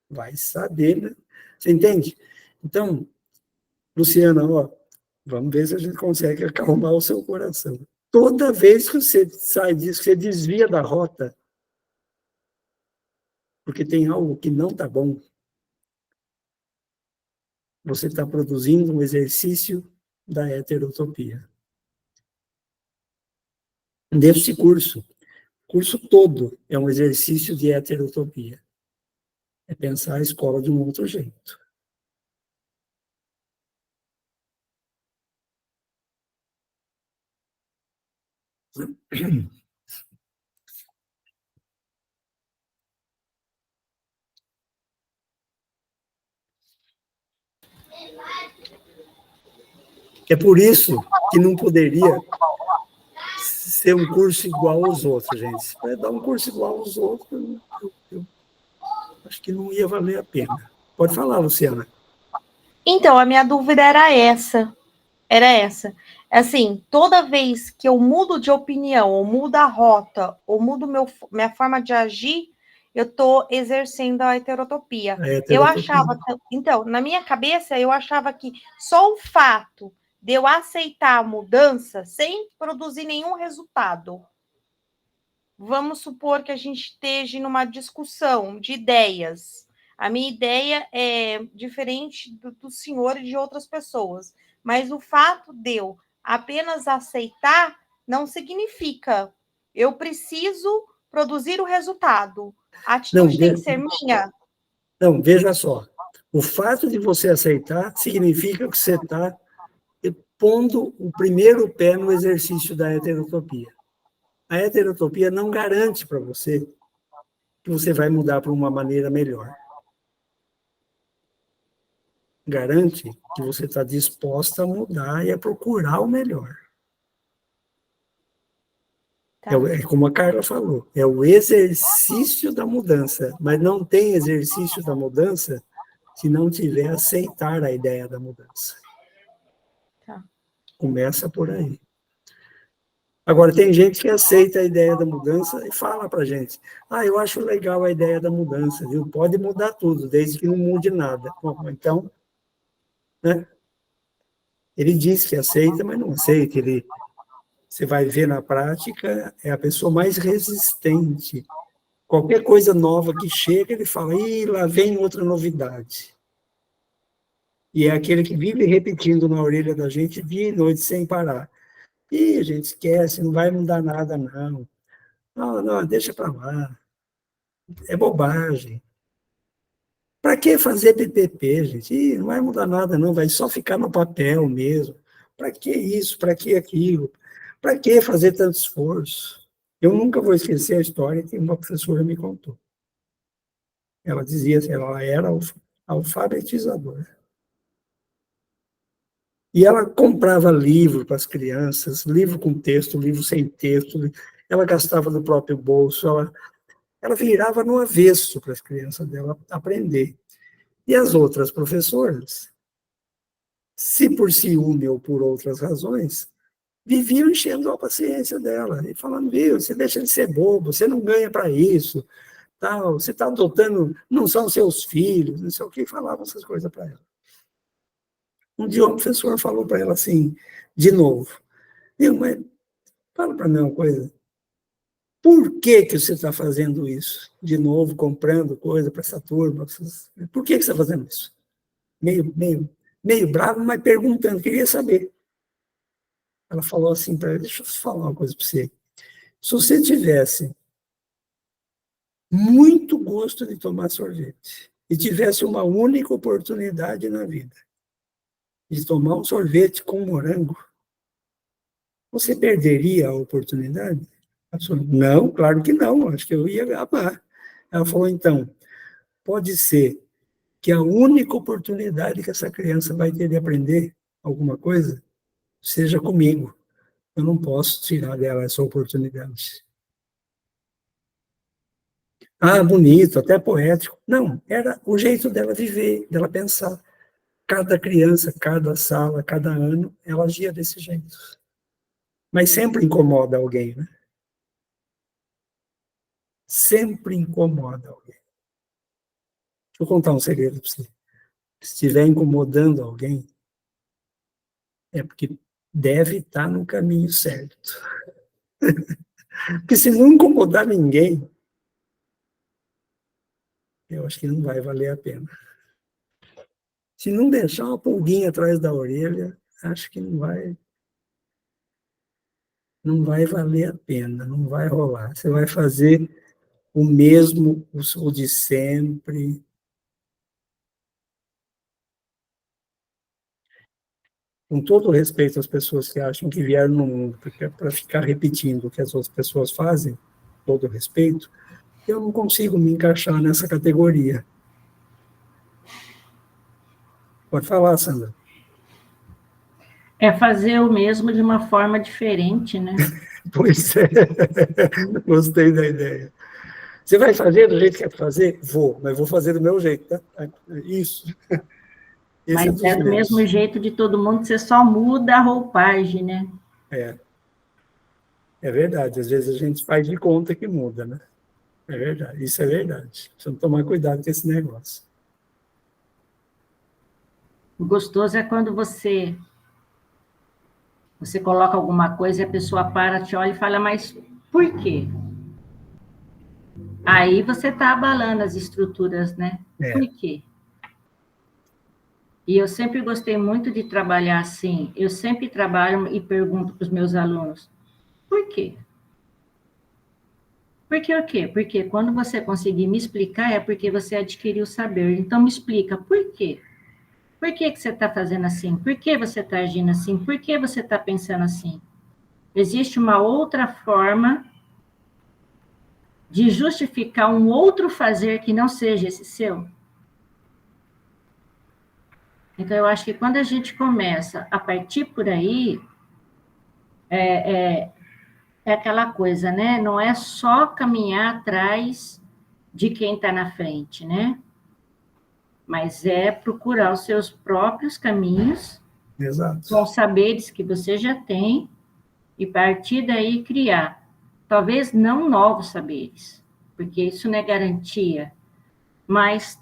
Vai saber, né? Você entende? Então, Luciana, ó, vamos ver se a gente consegue acalmar o seu coração. Toda vez que você sai disso, você desvia da rota, porque tem algo que não está bom, você está produzindo um exercício da heterotopia. Desse curso, o curso todo é um exercício de heterotopia. É pensar a escola de um outro jeito. É por isso que não poderia ser um curso igual aos outros, gente. Se vai dar um curso igual aos outros, eu acho que não ia valer a pena. Pode falar, Luciana. Então, a minha dúvida era essa. Assim, toda vez que eu mudo de opinião, ou mudo a rota, ou mudo minha forma de agir, eu estou exercendo a heterotopia. Eu achava, então, na minha cabeça, eu achava que só o fato de eu aceitar a mudança, sem produzir nenhum resultado. Vamos supor que a gente esteja numa discussão de ideias. A minha ideia é diferente do senhor e de outras pessoas. Mas o fato de eu apenas aceitar não significa. Eu preciso produzir o resultado. A atitude tem que ser minha? Não, veja só. O fato de você aceitar significa que você está pondo o primeiro pé no exercício da heterotopia. A heterotopia não garante para você que você vai mudar para uma maneira melhor. Garante que você está disposta a mudar e a procurar o melhor. Tá. É como a Carla falou, é o exercício da mudança, mas não tem exercício da mudança se não tiver aceitar a ideia da mudança. Tá. Começa por aí. Agora, tem gente que aceita a ideia da mudança e fala para a gente, eu acho legal a ideia da mudança, viu? Pode mudar tudo, desde que não mude nada. Bom, então, né? Ele diz que aceita, mas não aceita. Você vai ver na prática, é a pessoa mais resistente. Qualquer coisa nova que chega, ele fala, lá vem outra novidade. E é aquele que vive repetindo na orelha da gente dia e noite sem parar. A gente esquece, não vai mudar nada, não. Não, deixa para lá. É bobagem. Para que fazer PPP, gente? Não vai mudar nada, não. Vai só ficar no papel mesmo. Para que isso? Para que aquilo? Para que fazer tanto esforço? Eu nunca vou esquecer a história que uma professora me contou. Ela dizia que ela era alfabetizadora. E ela comprava livro para as crianças, livro com texto, livro sem texto, ela gastava do próprio bolso, ela virava no avesso para as crianças dela aprender. E as outras professoras, se por ciúme ou por outras razões, viviam enchendo a paciência dela, e falando, viu, você deixa de ser bobo, você não ganha para isso, tal, você está adotando, não são seus filhos, não sei o que, falavam essas coisas para ela. Um dia o professor falou para ela assim, de novo, viu, mas fala para mim uma coisa, por que você está fazendo isso? De novo, comprando coisa para essa turma, por que você está fazendo isso? Meio bravo, mas perguntando, queria saber. Ela falou assim para ele, deixa eu falar uma coisa para você. Se você tivesse muito gosto de tomar sorvete e tivesse uma única oportunidade na vida de tomar um sorvete com morango, você perderia a oportunidade? Não, claro que não, acho que eu ia amar. Ela falou, então, pode ser que a única oportunidade que essa criança vai ter de aprender alguma coisa seja comigo. Eu não posso tirar dela essa oportunidade. Ah, bonito, até poético. Não, era o jeito dela viver, dela pensar. Cada criança, cada sala, cada ano, ela agia desse jeito. Mas sempre incomoda alguém, né? Sempre incomoda alguém. Deixa eu contar um segredo para você. Se estiver incomodando alguém, é porque deve estar no caminho certo. Porque se não incomodar ninguém, eu acho que não vai valer a pena. Se não deixar uma pulguinha atrás da orelha, acho que não vai valer a pena, não vai rolar. Você vai fazer o mesmo, o de sempre. Com todo o respeito às pessoas que acham que vieram no mundo para ficar repetindo o que as outras pessoas fazem, todo o respeito, eu não consigo me encaixar nessa categoria. Pode falar, Sandra. É fazer o mesmo de uma forma diferente, né? Pois é, gostei da ideia. Você vai fazer do jeito que quer fazer? Vou, mas vou fazer do meu jeito, tá? Isso. Mas é do mesmo jeito de todo mundo, você só muda a roupagem, né? É verdade, às vezes a gente faz de conta que muda, né? É verdade, isso é verdade. Precisamos tomar cuidado com esse negócio. O gostoso é quando você coloca alguma coisa e a pessoa para, te olha e fala, mas por quê? Aí você está abalando as estruturas, né? Por quê? E eu sempre gostei muito de trabalhar assim. Eu sempre trabalho e pergunto para os meus alunos, por quê? Por que o quê? Porque quando você conseguir me explicar, é porque você adquiriu saber. Então, me explica, por quê? Por que você está fazendo assim? Por que você está agindo assim? Por que você está pensando assim? Existe uma outra forma de justificar um outro fazer que não seja esse seu? Então, eu acho que quando a gente começa a partir por aí, é aquela coisa, né? Não é só caminhar atrás de quem está na frente, né? Mas é procurar os seus próprios caminhos, exato, com saberes que você já tem, e partir daí criar, talvez não novos saberes, porque isso não é garantia, mas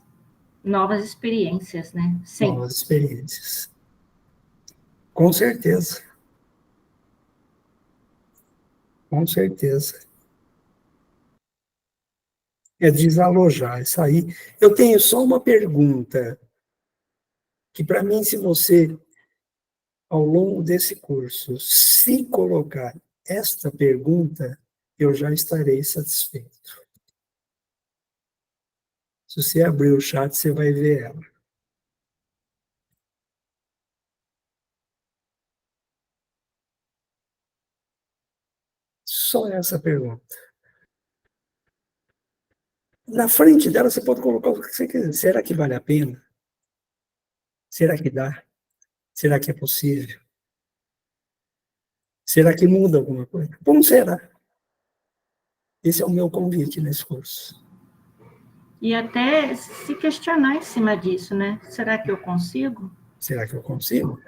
novas experiências, né? Sempre. Novas experiências. Com certeza. Com certeza. É desalojar, isso aí. Eu tenho só uma pergunta, que para mim, se você, ao longo desse curso, se colocar esta pergunta, eu já estarei satisfeito. Se você abrir o chat, você vai ver ela. Só essa pergunta. Na frente dela, você pode colocar o que você quiser. Será que vale a pena? Será que dá? Será que é possível? Será que muda alguma coisa? Como será? Esse é o meu convite nesse curso. E até se questionar em cima disso, né? Será que eu consigo? Será que eu consigo?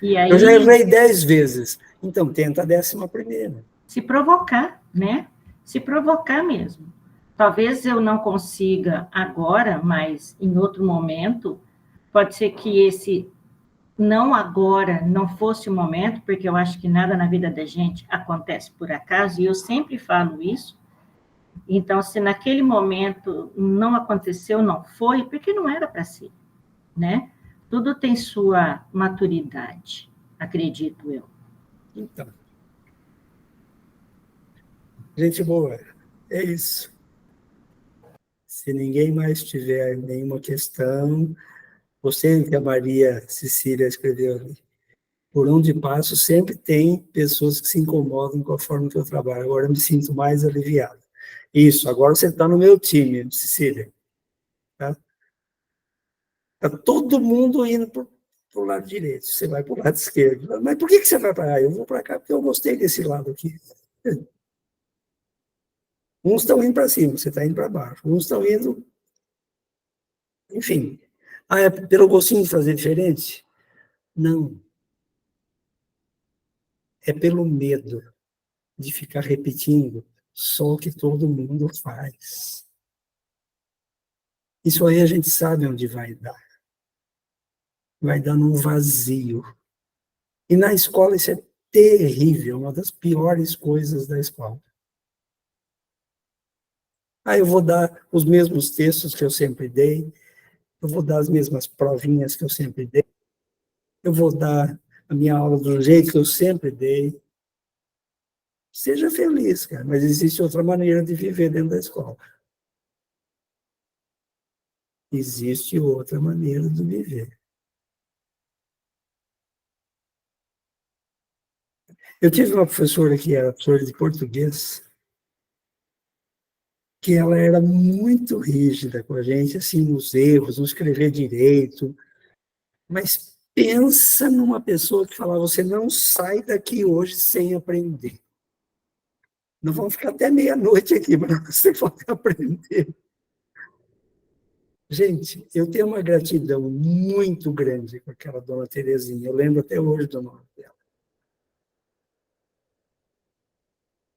E aí, eu já errei 10 vezes. Então, tenta a 11ª. Se provocar, né? Se provocar mesmo. Talvez eu não consiga agora, mas em outro momento, pode ser que esse não agora não fosse o momento, porque eu acho que nada na vida da gente acontece por acaso, e eu sempre falo isso. Então, se naquele momento não aconteceu, não foi, porque não era para ser, né? Tudo tem sua maturidade, acredito eu. Então, gente boa, é isso. Se ninguém mais tiver nenhuma questão, você que a Maria Cecília escreveu ali, por onde passo sempre tem pessoas que se incomodam com a forma que eu trabalho. Agora eu me sinto mais aliviado. Isso, agora você está no meu time, Cecília. Tá? Tá todo mundo indo para o lado direito, você vai para o lado esquerdo. Mas por que você vai para lá? Eu vou para cá porque eu gostei desse lado aqui. Uns estão indo para cima, você está indo para baixo. Uns estão indo... Enfim. Ah, é pelo gostinho de fazer diferente? Não. É pelo medo de ficar repetindo só o que todo mundo faz. Isso aí a gente sabe onde vai dar. Vai dar num vazio. E na escola isso é terrível, uma das piores coisas da escola. Ah, eu vou dar os mesmos textos que eu sempre dei, eu vou dar as mesmas provinhas que eu sempre dei, eu vou dar a minha aula do jeito que eu sempre dei. Seja feliz, cara, mas existe outra maneira de viver dentro da escola. Existe outra maneira de viver. Eu tive uma professora que era professora de português, que ela era muito rígida com a gente, assim, nos erros, no escrever direito. Mas pensa numa pessoa que falava, você não sai daqui hoje sem aprender. Não vamos ficar até meia-noite aqui para você poder aprender. Gente, eu tenho uma gratidão muito grande com aquela dona Terezinha. Eu lembro até hoje do nome dela.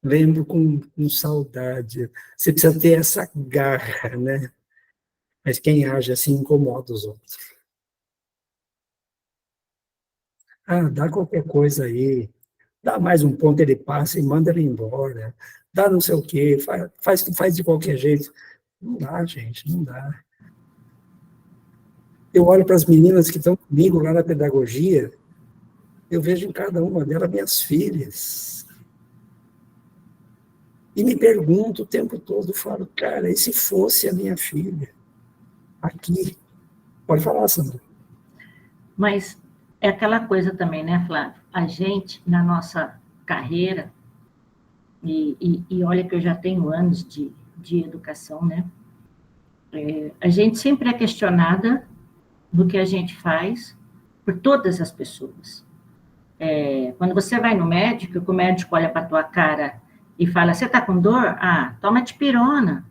Lembro com saudade. Você precisa ter essa garra, né? Mas quem age assim incomoda os outros. Ah, dá qualquer coisa aí. Dá mais um ponto, ele passa e manda ele embora. Dá não sei o quê, faz de qualquer jeito. Não dá, gente, não dá. Eu olho para as meninas que estão comigo lá na pedagogia, eu vejo em cada uma delas minhas filhas. E me pergunto o tempo todo, falo, cara, e se fosse a minha filha? Aqui. Pode falar, Sandra. Mas é aquela coisa também, né, Flávio? A gente, na nossa carreira, e olha que eu já tenho anos de educação, né? A gente sempre é questionada do que a gente faz por todas as pessoas. Quando você vai no médico, que o médico olha para a tua cara e fala, você está com dor? Ah, toma dipirona.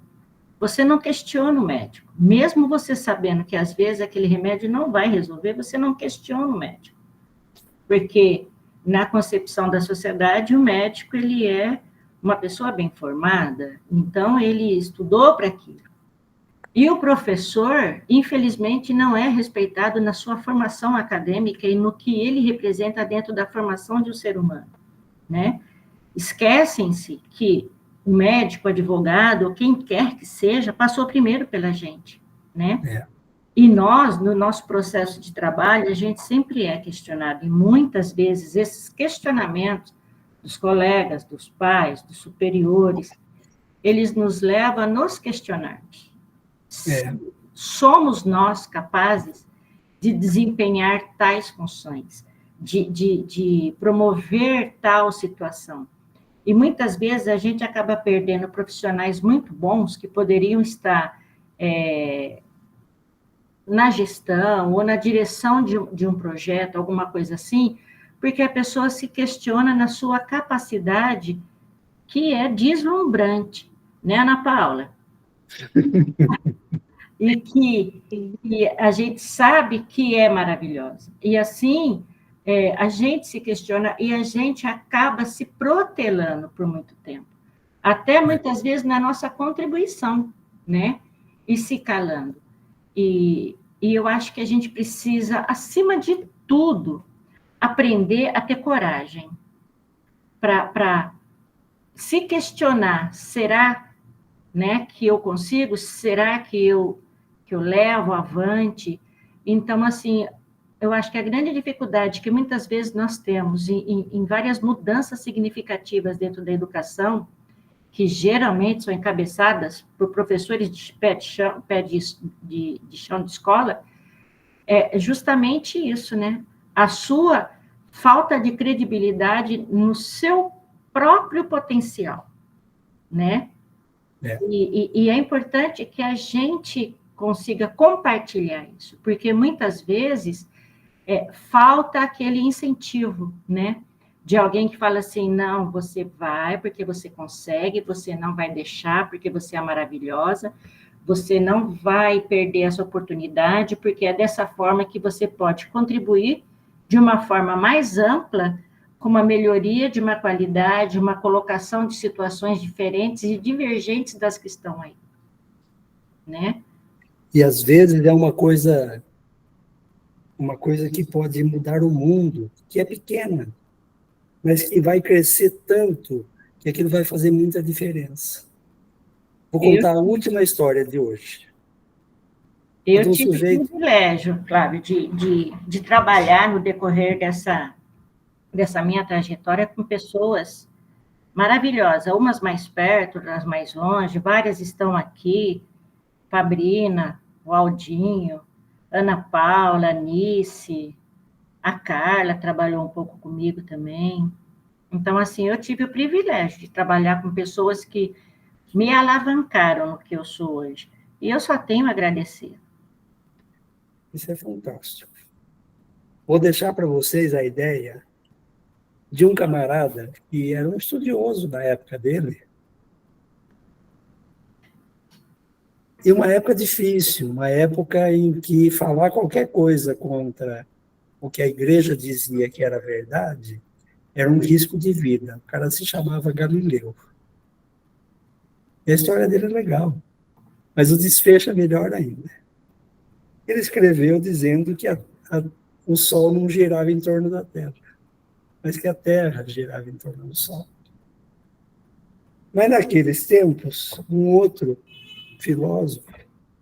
Você não questiona o médico. Mesmo você sabendo que, às vezes, aquele remédio não vai resolver, você não questiona o médico. Porque, na concepção da sociedade, o médico, ele é uma pessoa bem formada, então ele estudou para aquilo. E o professor, infelizmente, não é respeitado na sua formação acadêmica e no que ele representa dentro da formação de um ser humano, né? Esquecem-se que o médico, o advogado, ou quem quer que seja, passou primeiro pela gente, né? E nós, no nosso processo de trabalho, a gente sempre é questionado, e muitas vezes esses questionamentos dos colegas, dos pais, dos superiores, eles nos levam a nos questionarmos. Somos nós capazes de desempenhar tais funções, de promover tal situação. E muitas vezes a gente acaba perdendo profissionais muito bons que poderiam estar na gestão ou na direção de um projeto, alguma coisa assim, porque a pessoa se questiona na sua capacidade, que é deslumbrante, né, Ana Paula? E que a gente sabe que é maravilhosa. E assim, a gente se questiona e a gente acaba se protelando por muito tempo. Até muitas vezes na nossa contribuição, né? E se calando. E eu acho que a gente precisa, acima de tudo, aprender a ter coragem para se questionar, será, né, que eu consigo? Será que eu levo avante? Então, assim, eu acho que a grande dificuldade que muitas vezes nós temos em várias mudanças significativas dentro da educação, que geralmente são encabeçadas por professores de pé de chão de escola, é justamente isso, né? A sua falta de credibilidade no seu próprio potencial, né? E é importante que a gente consiga compartilhar isso, porque muitas vezes falta aquele incentivo, né? De alguém que fala assim, não, você vai porque você consegue, você não vai deixar porque você é maravilhosa, você não vai perder essa oportunidade, porque é dessa forma que você pode contribuir de uma forma mais ampla com uma melhoria de uma qualidade, uma colocação de situações diferentes e divergentes das que estão aí, né? E às vezes é uma coisa que pode mudar o mundo, que é pequena, mas que vai crescer tanto que aquilo vai fazer muita diferença. Vou contar a última história de hoje. Eu tive o privilégio, Flávio, de trabalhar no decorrer dessa minha trajetória com pessoas maravilhosas, umas mais perto, outras mais longe, várias estão aqui, Fabrina, o Aldinho, Ana Paula, Anice, a Carla trabalhou um pouco comigo também. Então, assim, eu tive o privilégio de trabalhar com pessoas que me alavancaram no que eu sou hoje. E eu só tenho a agradecer. Isso é fantástico. Vou deixar para vocês a ideia de um camarada que era um estudioso da época dele. E uma época difícil, uma época em que falar qualquer coisa contra o que a igreja dizia que era verdade era um risco de vida. O cara se chamava Galileu. E a história dele é legal, mas o desfecho é melhor ainda. Ele escreveu dizendo que o Sol não girava em torno da Terra, mas que a Terra girava em torno do Sol. Mas naqueles tempos, um outro filósofo,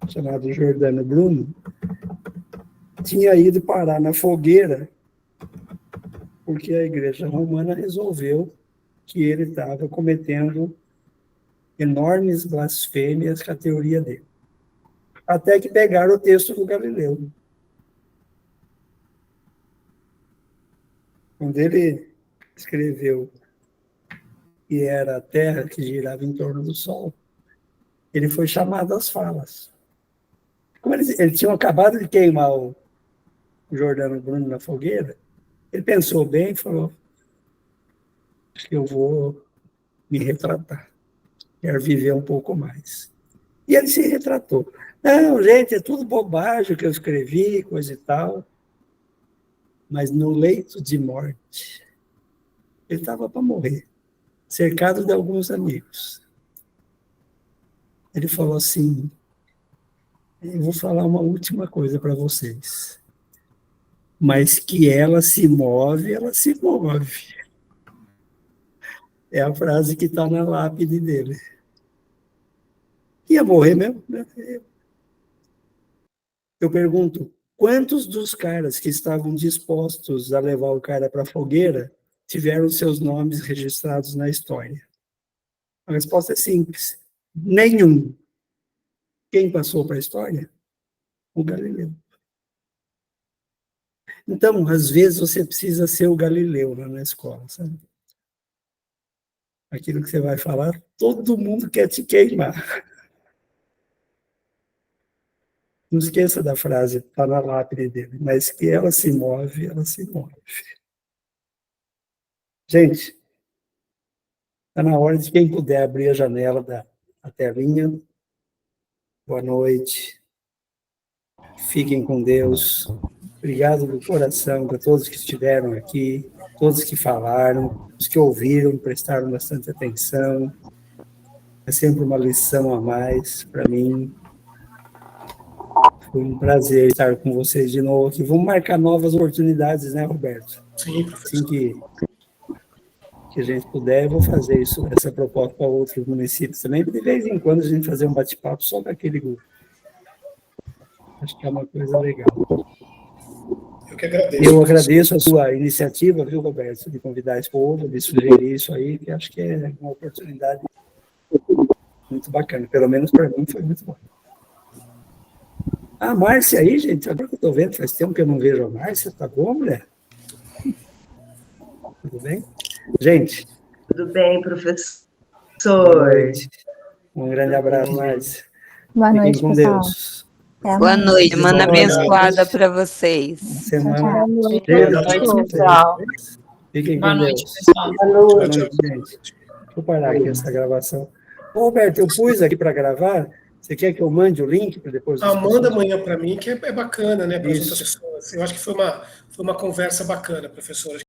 chamado Giordano Bruno, tinha ido parar na fogueira porque a Igreja Romana resolveu que ele estava cometendo enormes blasfêmias com a teoria dele. Até que pegaram o texto do Galileu. Quando ele escreveu que era a Terra que girava em torno do Sol, ele foi chamado às falas. Como eles tinham acabado de queimar o Giordano Bruno na fogueira, ele pensou bem e falou, acho que eu vou me retratar, quero viver um pouco mais. E ele se retratou. Não, gente, é tudo bobagem que eu escrevi, coisa e tal. Mas no leito de morte, ele estava para morrer, cercado de alguns amigos. Ele falou assim, eu vou falar uma última coisa para vocês, mas que ela se move. É a frase que está na lápide dele. Ia morrer mesmo, né? Eu pergunto, quantos dos caras que estavam dispostos a levar o cara para a fogueira tiveram seus nomes registrados na história? A resposta é simples. Nenhum. Quem passou para a história? O Galileu. Então, às vezes, você precisa ser o Galileu lá na escola, sabe? Aquilo que você vai falar, todo mundo quer te queimar. Não esqueça da frase, está na lápide dele, mas que ela se move, ela se move. Gente, está na hora de quem puder abrir a janela da telinha. Boa noite. Fiquem com Deus. Obrigado do coração para todos que estiveram aqui, todos que falaram, os que ouviram, prestaram bastante atenção. É sempre uma lição a mais para mim. Foi um prazer estar com vocês de novo aqui. Vamos marcar novas oportunidades, né, Roberto? Sim, professor. Assim que a gente puder, eu vou fazer essa proposta para outros municípios também. De vez em quando a gente fazer um bate-papo só com aquele grupo. Acho que é uma coisa legal. Eu que agradeço. Eu agradeço a sua iniciativa, viu, Roberto, de convidar esse povo, de sugerir isso aí, que acho que é uma oportunidade muito bacana. Pelo menos para mim foi muito bom. A Márcia aí, gente, agora que eu estou vendo, faz tempo que eu não vejo a Márcia, tá bom, mulher? Tudo bem? Gente. Tudo bem, professor. Boa noite. Um grande abraço, Márcia. Boa noite, Fiquem com pessoal. Deus. Boa noite, semana abençoada para vocês. Semana. Boa noite, pessoal. Fiquem com Boa noite, Deus. pessoal. Boa noite, gente. Deixa eu parar aqui essa gravação. Ô, Roberto, eu pus aqui para gravar. Você quer que eu mande o link para depois? Manda amanhã para mim, que é bacana, né, para as Isso. outras pessoas. Eu acho que foi uma conversa bacana, professora.